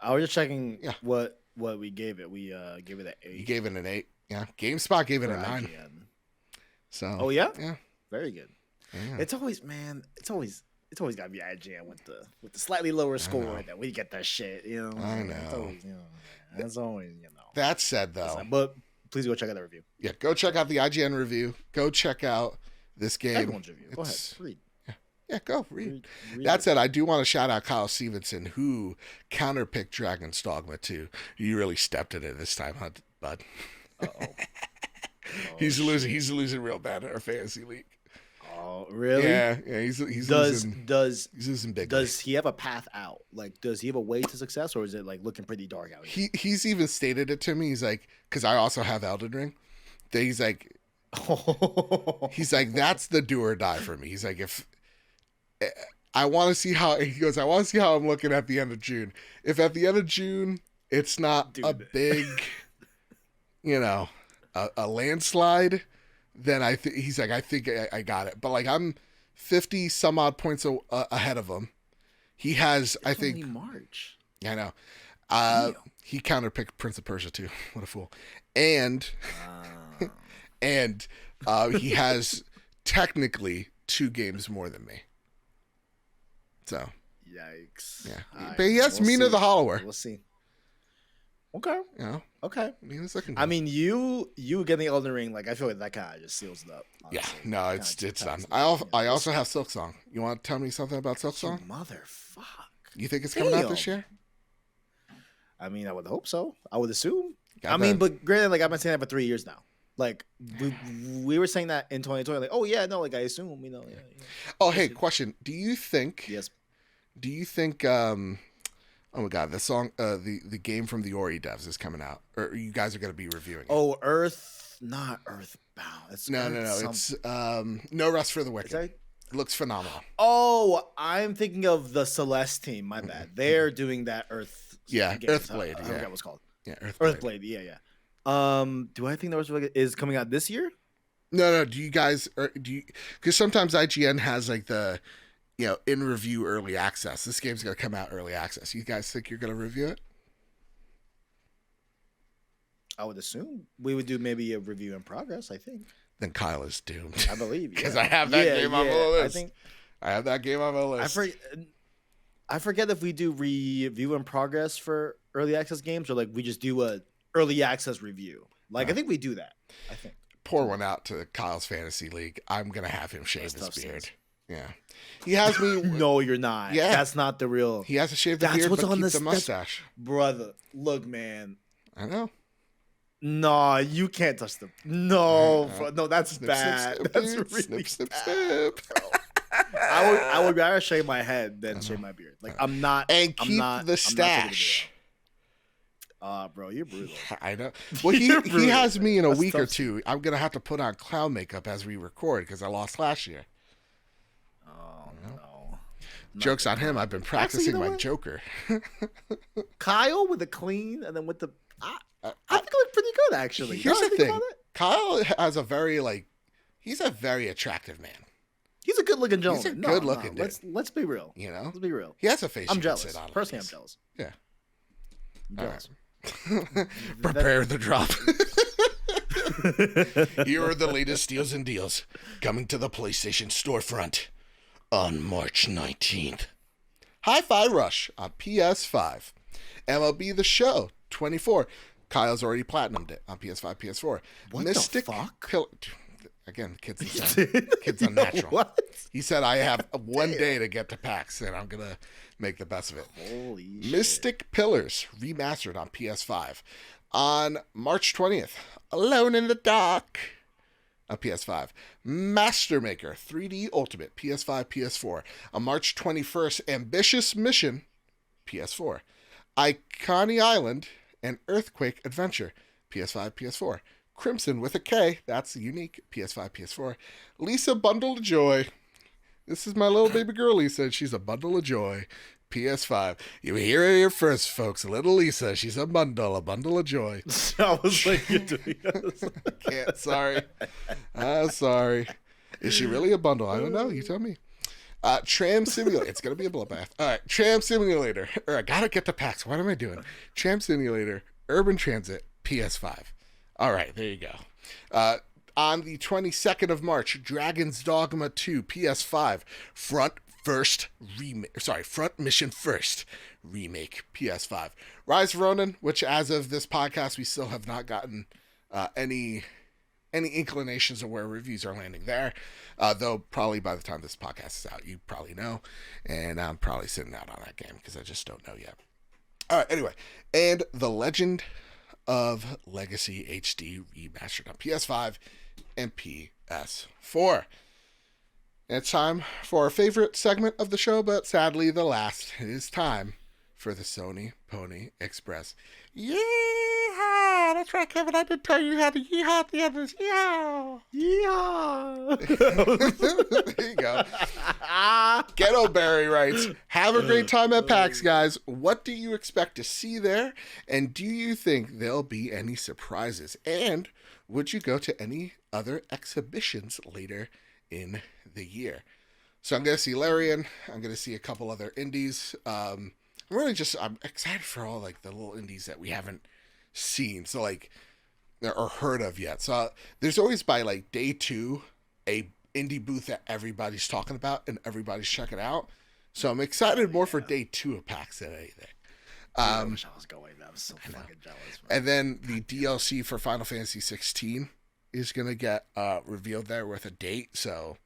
I was just checking what we gave it. We gave it an 8. You gave it an 8. Yeah. GameSpot gave it a 9. IGN. So. Oh yeah. Yeah. Very good. Yeah. It's always it's always gotta be IGN with the slightly lower score that we get that shit. You know, I know. It's always, that's always That said, though, but please go check out that review. Yeah, go check out the IGN review. Go check out this game. Everyone's review. Go ahead, read. Yeah, go read. Read That it. said, I do want to shout out Kyle Stevenson, who counterpicked Dragon's Dogma 2. You really stepped in it this time, huh, bud? Uh-oh. He's losing. He's losing real bad in our fantasy league. Oh, really? Yeah. He's losing. He's losing big. Does he have a path out? Like, does he have a way to success, or is it like looking pretty dark out here? He's even stated it to me. He's like, because I also have Elden Ring. He's like, that's the do or die for me. He's like, if I want to see how he goes, I want to see how I'm looking at the end of June. If at the end of June it's not a big, a landslide, then I think he's like, I think I got it. But like, I'm 50 some odd points ahead of him. He has, I think, only March. I know. He counterpicked Prince of Persia too. What a fool. And he has technically 2 games more than me. So yikes. Yeah. Right, but he has Mina the Hollower. We'll see. Okay. Okay. Mina's looking good. I mean, you getting Elden Ring, like I feel like that kind of just seals it up. Honestly. Yeah. No, it's done. I also have Silksong. You want to tell me something about Silksong? Motherfuck. You think it's coming out this year? I mean, I would hope so. I would assume. Got mean, but granted, like I've been saying that for 3 years now. Like we were saying that in 2020, like, oh yeah, no, like I assume, Yeah. Oh, hey, question. Do you think? Yes. Do you think? Oh my God, the song, the game from the Ori devs is coming out, or you guys are going to be reviewing it? Oh, not Earthbound. It's no. It's No Rest for the Wicked. It looks phenomenal. Oh, I'm thinking of the Celeste team. My bad. They're doing that Earth. Yeah, I Earthblade. forgot what it's called. Yeah, Earthblade. Yeah. Do I think the Earth is coming out this year? No. Do you guys? Because sometimes IGN has like the, in review early access. This game's gonna come out early access. You guys think you're gonna review it? I would assume we would do maybe a review in progress. I think. Then Kyle is doomed. I believe because I have that game on my list. I have that game on my list. I forget if we do review in progress for early access games or like we just do a early access review. Like I think we do that. I think. Pour one out to Kyle's fantasy league. I'm gonna have him shave his beard. Yeah, he has me. No, you're not. Yeah, that's not the real. He has to shave the beard, what's but on keep the mustache. Brother, look, man. I know. No, you can't touch them. No, bro, no, that's bad. That's really bad. I would rather shave my head than shave my beard. Like I'm not. And keep the stash. Bro, you're brutal. I know. Well, he has me in a week or two. I'm gonna have to put on clown makeup as we record because I lost last year. Oh no. Joke's on him. I've been practicing my Joker. Kyle with the clean and then with the. I think it looked pretty good actually. Here's the thing. Kyle has he's a very attractive man. He's a good-looking gentleman. He's a good-looking dude. Let's be real. Let's be real. He has a face. I'm jealous. Personally, I'm jealous. Yeah. I'm jealous. Right. Prepare the drop. Here are the latest steals and deals coming to the PlayStation storefront on March 19th. Hi-Fi Rush on PS5. MLB The Show 24. Kyle's already platinumed it on PS5, PS4. What Mystic the fuck? Again, kid's insane. Kid's unnatural. What? He said, I have one day to get to PAX, and I'm going to make the best of it. Holy shit. Mystic Pillars, remastered on PS5. On March 20th, Alone in the Dark on PS5. Master Maker 3D Ultimate, PS5, PS4. On March 21st, Ambitious Mission, PS4. Iconi Island and Earthquake Adventure, PS5, PS4. Crimson with a K, that's unique, PS5, PS4. Lisa Bundle of Joy. This is my little baby girl, Lisa. She's a bundle of joy. PS5. You hear it here first, folks. Little Lisa, she's a bundle of joy. I was like, you're doing this. Can't, sorry. Sorry. Is she really a bundle? I don't know. You tell me. Tram Simulator. It's going to be a bloodbath. All right. Tram Simulator. I got to get to PAX. What am I doing? Tram Simulator, Urban Transit, PS5. All right. There you go. On the 22nd of March, Dragon's Dogma 2, PS5, front Front Mission First remake PS5. Rise of Ronin, which as of this podcast we still have not gotten any inclinations of where reviews are landing there. Though probably by the time this podcast is out, you probably know, and I'm probably sitting out on that game because I just don't know yet. All right, anyway, and The Legend of Legacy HD remastered on PS5 and PS4. And it's time for our favorite segment of the show, but sadly the last. It is time for the Sony Pony Express. Yeehaw! That's right, Kevin. I did tell you how to yeehaw at the end of this. Yeehaw! Yeehaw! There you go. Ghetto Barry writes, have a great time at PAX, guys. What do you expect to see there? And do you think there'll be any surprises? And would you go to any other exhibitions later in the year? So I'm going to see Larian. I'm going to see a couple other indies. I'm excited for all like the little indies that we haven't seen, so like or heard of yet. So there's always by like day 2 a indie booth that everybody's talking about and everybody's checking out. So I'm excited more for day 2 of PAX than anything. I wish I was going. I'm so fucking jealous. Man. And then the DLC for Final Fantasy 16 is gonna get revealed there with a date. So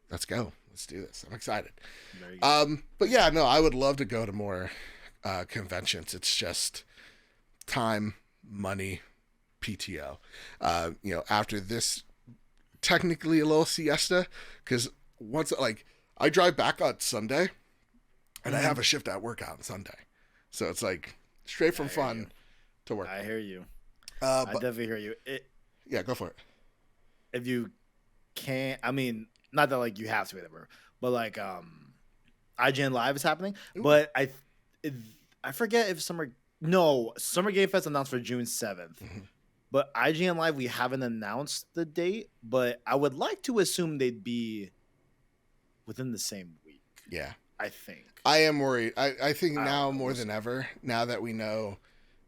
let's go. Let's do this. I'm excited. But yeah, no, I would love to go to more conventions. It's just time, money, PTO. After this, technically a little siesta, because once like I drive back on Sunday, and I have a shift at work on Sunday, so it's like straight from fun to work. I hear you. I definitely hear you. Yeah, go for it. If you can't, I mean, not that like you have to, whatever, but like IGN Live is happening. Ooh. But I forget if Summer Game Fest announced for June 7th. Mm-hmm. But IGN Live, we haven't announced the date, but I would like to assume they'd be within the same week. Yeah. I think. I am worried. I think now more than ever, now that we know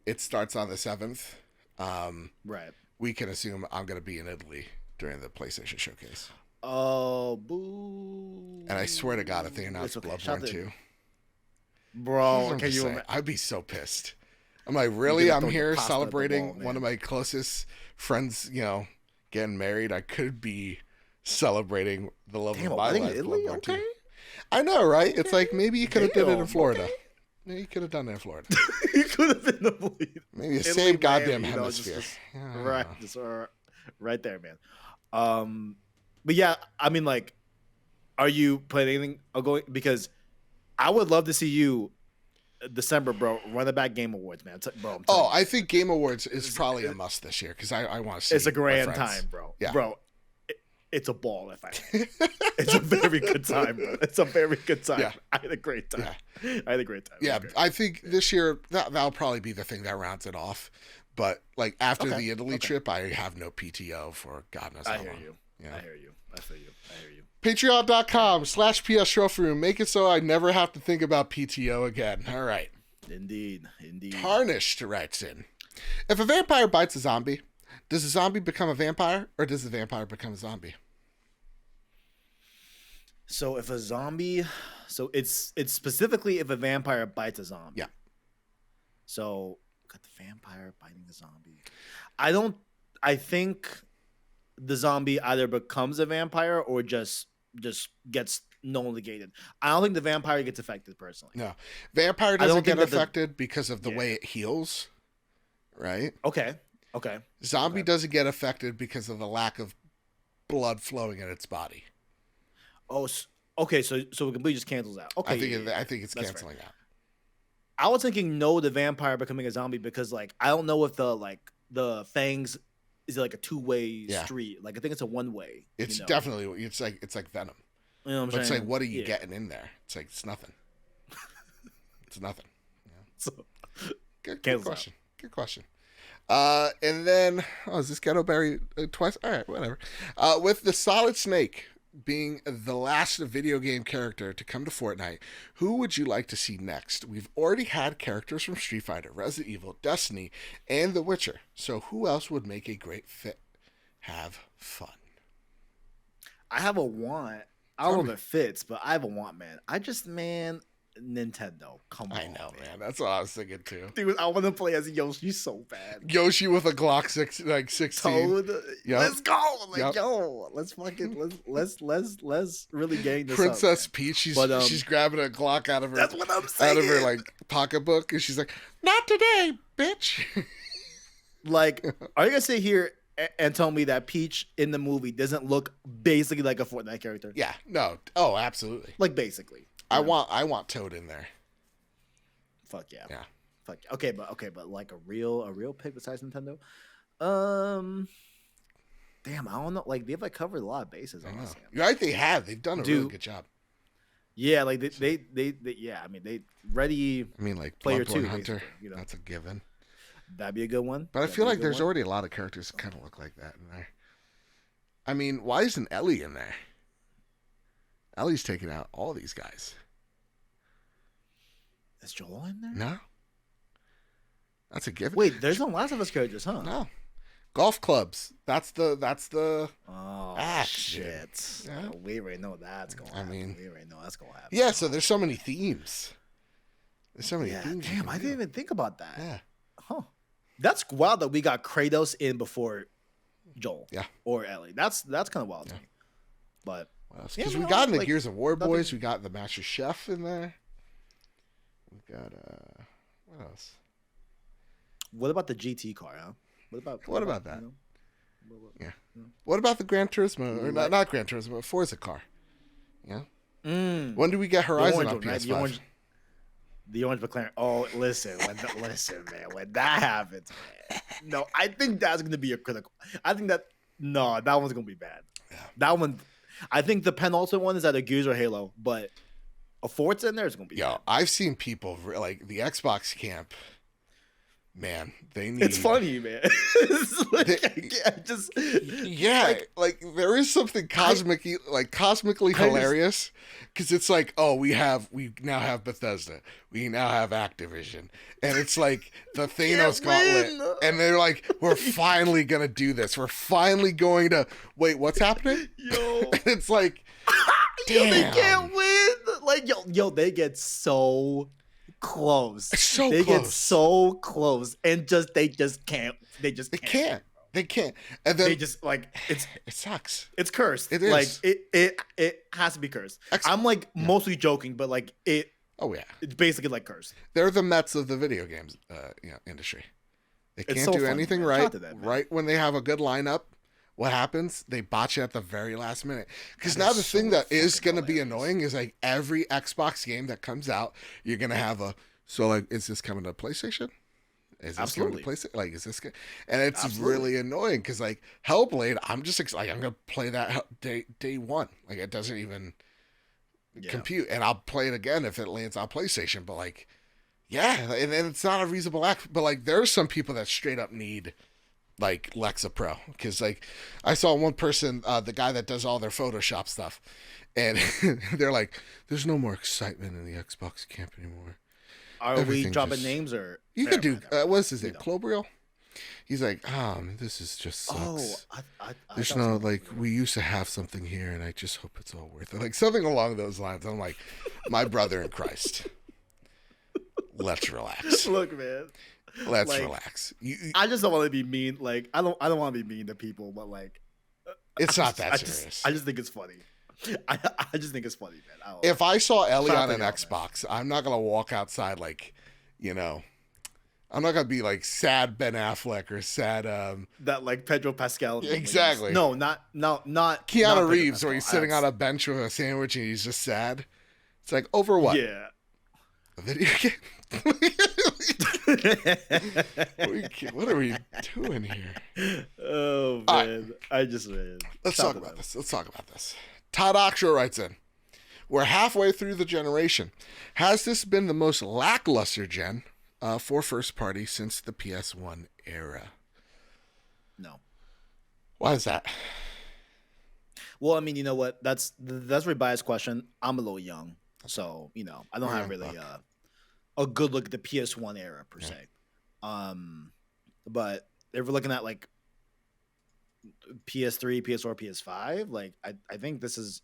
it starts on the 7th, right, we can assume I'm going to be in Italy during the PlayStation Showcase. Oh, boo. And I swear to God, if they announce Bloodborne 2. Bro, can you imagine? I'd be so pissed. I'm like, really? I'm here celebrating one of my closest friends, getting married. I could be celebrating the love of my life. Bloodborne 2. I know, right? Okay. It's like maybe you could have done it in Florida. Okay. Maybe you could have done it in Florida. You could have been the lead. Maybe the same goddamn hemisphere. Right, just right there, man. But yeah, I mean, like, are you planning anything going? Because I would love to see you December, bro. Run the back Game Awards, man. Bro, I think Game Awards is probably a must this year because I want to see. It's a grand time, bro. Yeah. Bro, it's a ball. If I, it's a very good time, bro. It's a very good time. Yeah. I had a great time. Yeah. I had a great time. Yeah, I think this year that'll probably be the thing that rounds it off. But like after the Italy trip, I have no PTO for God knows how long. I hear you. Yeah. I hear you. I feel you. I hear you. Patreon.com/PS Trophy Room. Make it so I never have to think about PTO again. All right. Indeed. Tarnished writes in. If a vampire bites a zombie, does the zombie become a vampire or does the vampire become a zombie? So if a zombie, it's specifically if a vampire bites a zombie. Yeah. So got the vampire biting a zombie. I think the zombie either becomes a vampire or just gets null-negated. I don't think the vampire gets affected personally. No. Vampire doesn't get affected because of the way it heals, right? Okay. Zombie doesn't get affected because of the lack of blood flowing in its body. Oh, okay. So it completely just cancels out. Okay. I think it's canceling out. I was thinking no, the vampire becoming a zombie because like I don't know if the fangs is it like a two-way street. Like I think it's a one-way. It's definitely it's like Venom. You know what I'm saying? It's like what are you getting in there? It's like it's nothing. It's nothing. So, good question. Good question. And then is this Ghetto Barry twice? All right, whatever. With the Solid Snake being the last video game character to come to Fortnite, who would you like to see next? We've already had characters from Street Fighter, Resident Evil, Destiny, and The Witcher. So who else would make a great fit? Have fun. I have a want I don't know if it fits, but I have a want, man. Nintendo. Come on. I know, man. That's what I was thinking too. Dude, I want to play as Yoshi so bad. Yoshi with a Glock 16. Toad. Yep. Let's go. Like, yep. Yo, let's really gang this Princess up, Peach, she's grabbing a Glock out of her like pocketbook, and she's like, "Not today, bitch." Like, are you gonna sit here and tell me that Peach in the movie doesn't look basically like a Fortnite character? Yeah. No. Oh, absolutely. Like basically. I want Toad in there. Fuck yeah. Yeah. Fuck yeah. Okay, but like a real pick besides Nintendo. Damn, I don't know. Like they've like covered a lot of bases. Honestly, right? They have. They've done a really good job. Yeah, like they yeah. I mean, they ready. I mean, like Player Bloodborne 2, Hunter. You know, that's a given. That'd be a good one. But I feel like there's already a lot of characters that kind of look like that in there. I mean, why isn't Ellie in there? Ellie's taking out all these guys. Is Joel in there? No. That's a given. Wait, there's no Last of Us characters, huh? No. Golf clubs. That's the oh action. Shit. Yeah. We already know that's going to happen. We already know that's going to happen. Yeah, so there's so many themes. Themes. Damn, I didn't even think about that. Yeah. Huh. That's wild that we got Kratos in before Joel. Yeah. Or Ellie. That's kind of wild to me. But because we got in the Gears of War boys, we got the Master Chef in there. We got what else? What about the GT car, huh? What about that? You know? What about the Gran Turismo, or not Gran Turismo, Forza car? Yeah. When do we get Horizon on PS5? Right? The orange McLaren. Oh, listen, man. When that happens, man. No, I think that's gonna be a critical. I think that one's gonna be bad. Yeah. That one. I think the penultimate one is either Gears or Halo, but a Forza in there is gonna be. Yo, I've seen people like the Xbox camp. Man, they need. It's funny, man. It's like, like there is something cosmically hilarious, because it's like, oh, we now have Bethesda, we now have Activision, and it's like the Thanos gauntlet, and they're like, we're finally gonna do this. We're finally going to wait. What's happening? Yo, and it's like, damn, they can't win. Like, yo, they get so close. They get so close, and they just can't. They can't. And then they just like it sucks. It's cursed. It is. Like it has to be cursed. I'm like mostly joking, but like it. Oh yeah. It's basically like cursed. They're the Mets of the video games industry. They can't do anything right. Right when they have a good lineup, what happens? They botch it at the very last minute. Because now the thing that is going to be annoying is like every Xbox game that comes out, you're going to have is this coming to PlayStation? Is this coming to PlayStation? Like, is this good? And it's really annoying because like Hellblade, I'm just excited. I'm going to play that day one. Like it doesn't even compute. And I'll play it again if it lands on PlayStation. But like, yeah, and it's not a reasonable act. But like, there are some people that straight up need like Lexa Pro, because like I saw one person, the guy that does all their Photoshop stuff, and they're like, "There's no more excitement in the Xbox camp anymore." Are we dropping names or you could do? What's his name? Clobriel. He's like, this is just sucks. There's no like we used to have something here, and I just hope it's all worth it. Like something along those lines. I'm like, my brother in Christ. Let's relax. Look, man. Let's relax. I just don't want to be mean. Like I don't want to be mean to people, but like it's not that serious. I just think it's funny. I just think it's funny, man. If I saw Ellie on an Xbox, I'm not gonna walk outside like, I'm not gonna be like sad Ben Affleck or sad that like Pedro Pascal. Exactly. No, not Keanu Reeves, where he's sitting on a bench with a sandwich and he's just sad. It's like, over what? Yeah. A video game. What are we doing here? Oh man, right. Let's talk about this. Todd Oxro writes in, we're halfway through the generation. Has this been the most lackluster gen for first party since the PS1 era? No. Why is that? Well, I mean, you know what? That's a very biased question. I'm a little young, so I don't have really a good look at the PS1 era per se. But if we're looking at like PS3, PS4, PS5, like I think this is,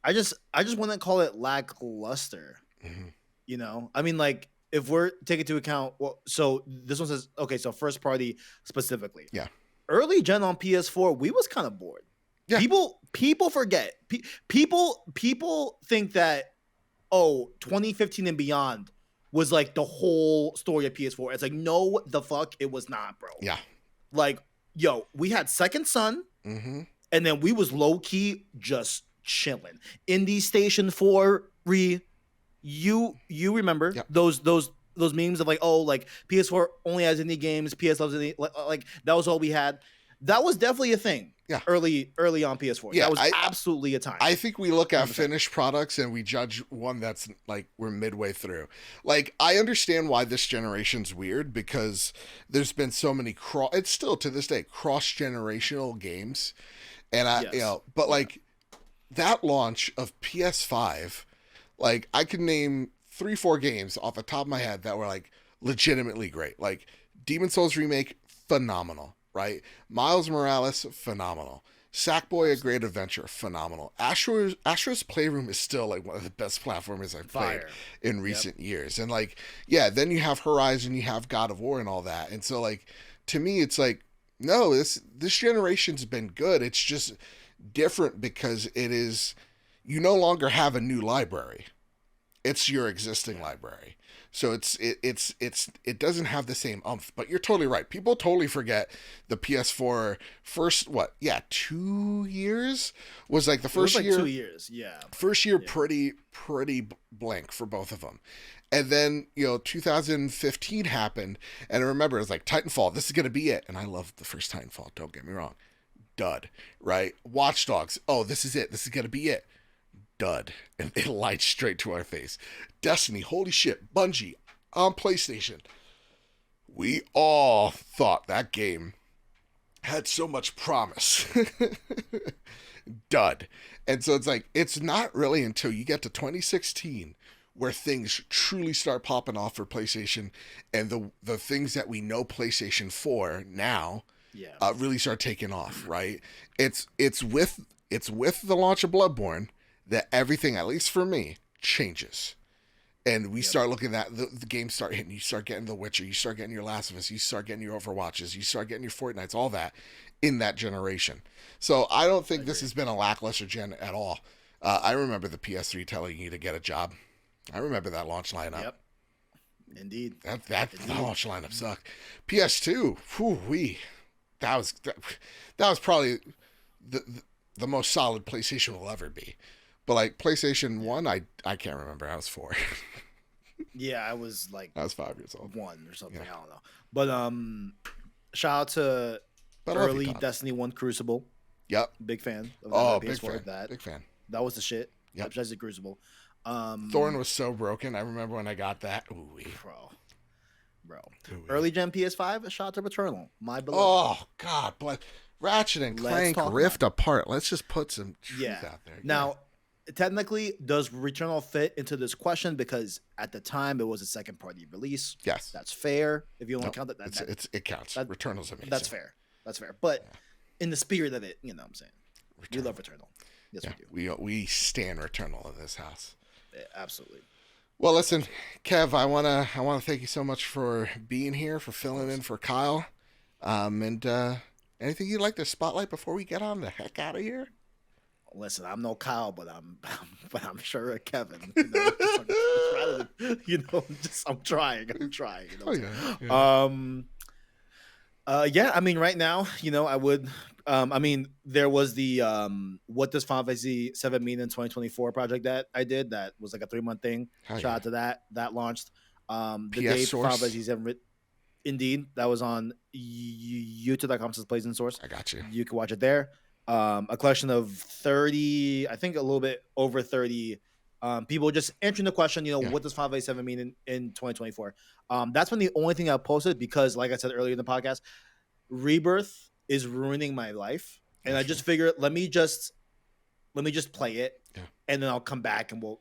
I just wouldn't call it lackluster. Mhm. You know, I mean, like if we're taking into account, well, so this one says okay, so first party specifically, Yeah. early gen on PS4, we was kind of bored. Yeah. People forget. People think that 2015 and beyond was like the whole story of PS4. It's like no, the fuck, it was not, bro. Yeah. Like, yo, we had Second Son, Mm-hmm. and then we was low key just chilling. Indie Station 4 you remember Yep. those memes of like, oh, like PS4 only has indie games, PS loves indie, like that was all we had. That was definitely a thing. Yeah. Early on PS4. Yeah, That was absolutely a time. I think we look at 100%. finished products and we judge one that's like we're midway through. Like I understand why this generation's weird because there's been so many it's still to this day cross-generational games. And Yes. but like that launch of PS5, like I could name 3-4 games off the top of my head that were like legitimately great. Like Demon Souls remake, phenomenal, right? Miles Morales, phenomenal. Sackboy: A Great Adventure, phenomenal. Astro's Playroom is still like one of the best platformers I've played Fire. in recent years. And like, yeah, then you have Horizon, you have God of War and all that. And so like to me it's like, no, this generation's been good. It's just different because it is you no longer have a new library. It's your existing library. So it doesn't have the same umph. But you're totally right. People totally forget the PS4 first 2 years was like the first like year. 2 years, yeah. First year pretty blank for both of them. And then, 2015 happened, and I remember it was like Titanfall, this is going to be it. And I loved the first Titanfall, don't get me wrong. Dud, right? Watch Dogs, oh, this is it. This is going to be it. Dud. And it lights straight to our face. Destiny, holy shit. Bungie on PlayStation. We all thought that game had so much promise. Dud. And so it's like, it's not really until you get to 2016 where things truly start popping off for PlayStation and the things that we know PlayStation for now really start taking off, right? It's with the launch of Bloodborne that everything, at least for me, changes. And we start looking at the games start hitting. You start getting The Witcher. You start getting your Last of Us. You start getting your Overwatches. You start getting your Fortnites, all that in that generation. So I don't think this has been a lackluster gen at all. I remember the PS3 telling you to get a job. I remember that launch lineup. Yep. Indeed. That launch lineup sucked. PS2, that was probably the most solid PlayStation will ever be. But like PlayStation 1, I can't remember. I was 4. Yeah, I was like I was 5 years old. 1 or something. Yeah. I don't know. But shout out to early Destiny 1 Crucible. Yep. Big fan of that. Big fan. Big fan. That was the shit. Yep. Besides the Crucible. Thorn was so broken. I remember when I got that. Ooh-wee. Bro. Ooh-wee. Early gen PS5, shout out to Returnal. My beloved. Oh God, but Ratchet and Clank Rift Apart. Let's just put some truth out there. Now, technically, does Returnal fit into this question? Because at the time it was a second party release. Yes, that's fair. If you want to count that, it counts. Returnal's amazing. That's fair. But in the spirit of it, you know what I'm saying. Returnal. We love Returnal. Yes, we do. We stand Returnal in this house. Yeah, absolutely. Well, listen, Kev, I wanna thank you so much for being here, for filling in for Kyle, and anything you'd like to spotlight before we get on the heck out of here? Listen, I'm no Kyle, but I'm sure a Kevin. I'm trying. I mean, right now, I would. I mean, there was the what does Final Fantasy 7 mean in 2024 project that I did that was like a 3-month thing. Shout out to that launched. The day Final Fantasy 7 indeed, that was on youtube.com/plays source. I got you. You can watch it there. A collection of 30, I think a little bit over 30 people just answering the question, what does 587 mean in 2024? That's been the only thing I've posted because, like I said earlier in the podcast, Rebirth is ruining my life. And I just figured, let me just play it and then I'll come back and we'll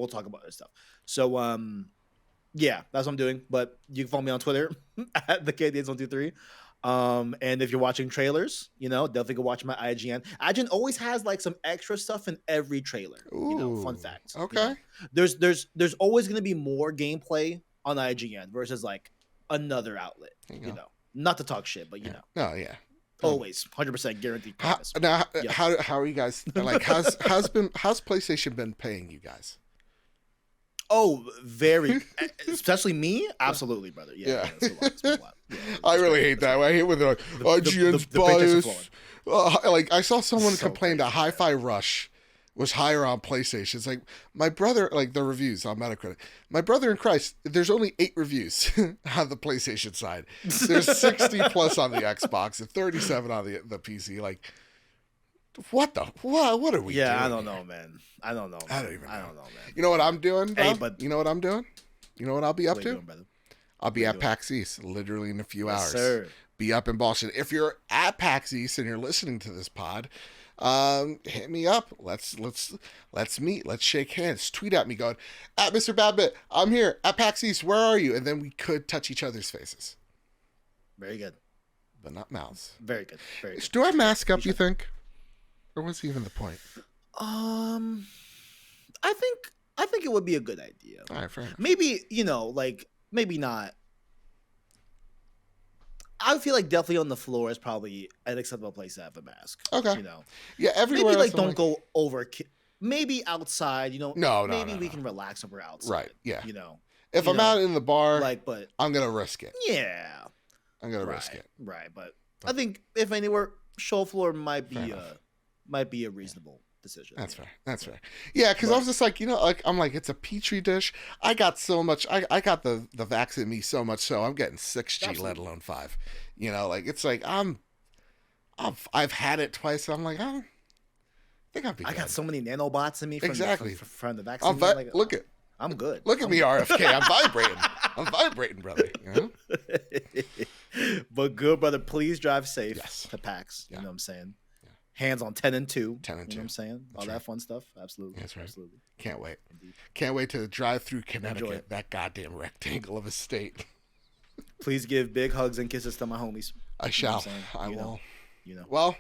talk about this stuff. So, that's what I'm doing. But you can follow me on Twitter at the KDS123. And if you're watching trailers, definitely go watch my IGN. IGN always has like some extra stuff in every trailer. Fun Ooh, fact. okay. There's always gonna be more gameplay on IGN versus like another outlet. There you go. Not to talk shit, but No, yeah. always 100% guaranteed. Promise. How are you guys like? How's PlayStation been paying you guys? Oh, very, especially me. Absolutely, brother. Yeah. It's been a lot. Yeah, I really hate that. I hate when they're like, IGN's biased. Like I saw someone complain that Hi-Fi Rush was higher on PlayStation. It's like my brother, like the reviews on Metacritic. My brother in Christ, there's only 8 reviews on the PlayStation side. There's 60 plus on the Xbox and 37 on the PC. Like, what are we doing? Yeah, I don't know, man. I don't know, man. You know what I'm doing, bro? Hey, but you know what I'm doing? You know what I'll be up to? doing, brother? I'll be at PAX East literally in a few hours. Sir. Be up in Boston. If you're at PAX East and you're listening to this pod, hit me up. Let's meet. Let's shake hands. Tweet at me going, at Mr. Badbit, I'm here at PAX East. Where are you? And then we could touch each other's faces. Very good. But not mouths. Very good. Very good. Do I mask up, you think? Or what's even the point? I think it would be a good idea. All right, fair enough. Maybe, maybe not. I feel like definitely on the floor is probably an acceptable place to have a mask. Okay. Yeah, everywhere. Maybe don't go over. Maybe outside. No. Maybe we can relax somewhere outside. Right. Yeah. If I'm out in the bar, but I'm gonna risk it. Yeah. I'm gonna risk it. Right, but I think if anywhere, show floor might be a reasonable decision. That's fair. Yeah, because I was just like, I'm like, it's a petri dish. I got so much. I got the vax in me so much, so I'm getting 6G, Absolutely. Let alone 5. It's like I've had it twice. So I'm like, I think I'll be good. I got so many nanobots in me from the vaccine. I'm good. Look at me, RFK. I'm vibrating. I'm vibrating, brother. But good, brother. Please drive safe to PAX. Yeah. You know what I'm saying? Yeah. Hands on 10 and 2. 10 and 2. You know what I'm saying? All that fun stuff. Absolutely. That's right. Absolutely. Can't wait. Indeed. Can't wait to drive through Connecticut, that goddamn rectangle of a state. Please give big hugs and kisses to my homies. I shall. I will. Well,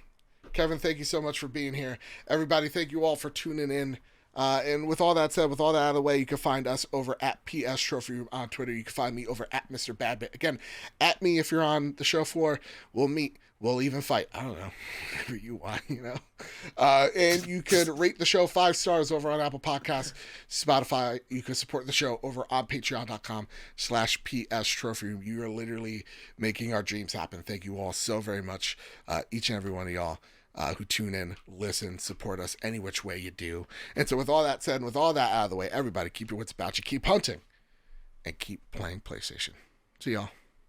Kevin, thank you so much for being here. Everybody, thank you all for tuning in. And with all that said, with all that out of the way, you can find us over at PS Trophy Room on Twitter. You can find me over at Mr. Badbit. Again, at me if you're on the show floor. We'll meet. We'll even fight. I don't know. Whatever you want, And you could rate the show 5 stars over on Apple Podcasts, Spotify. You can support the show over on patreon.com/PS Trophy Room. You are literally making our dreams happen. Thank you all so very much. Each and every one of y'all. Who tune in, listen, support us any which way you do. And so with all that said, and with all that out of the way, everybody keep your wits about you, keep hunting, and keep playing PlayStation. See y'all.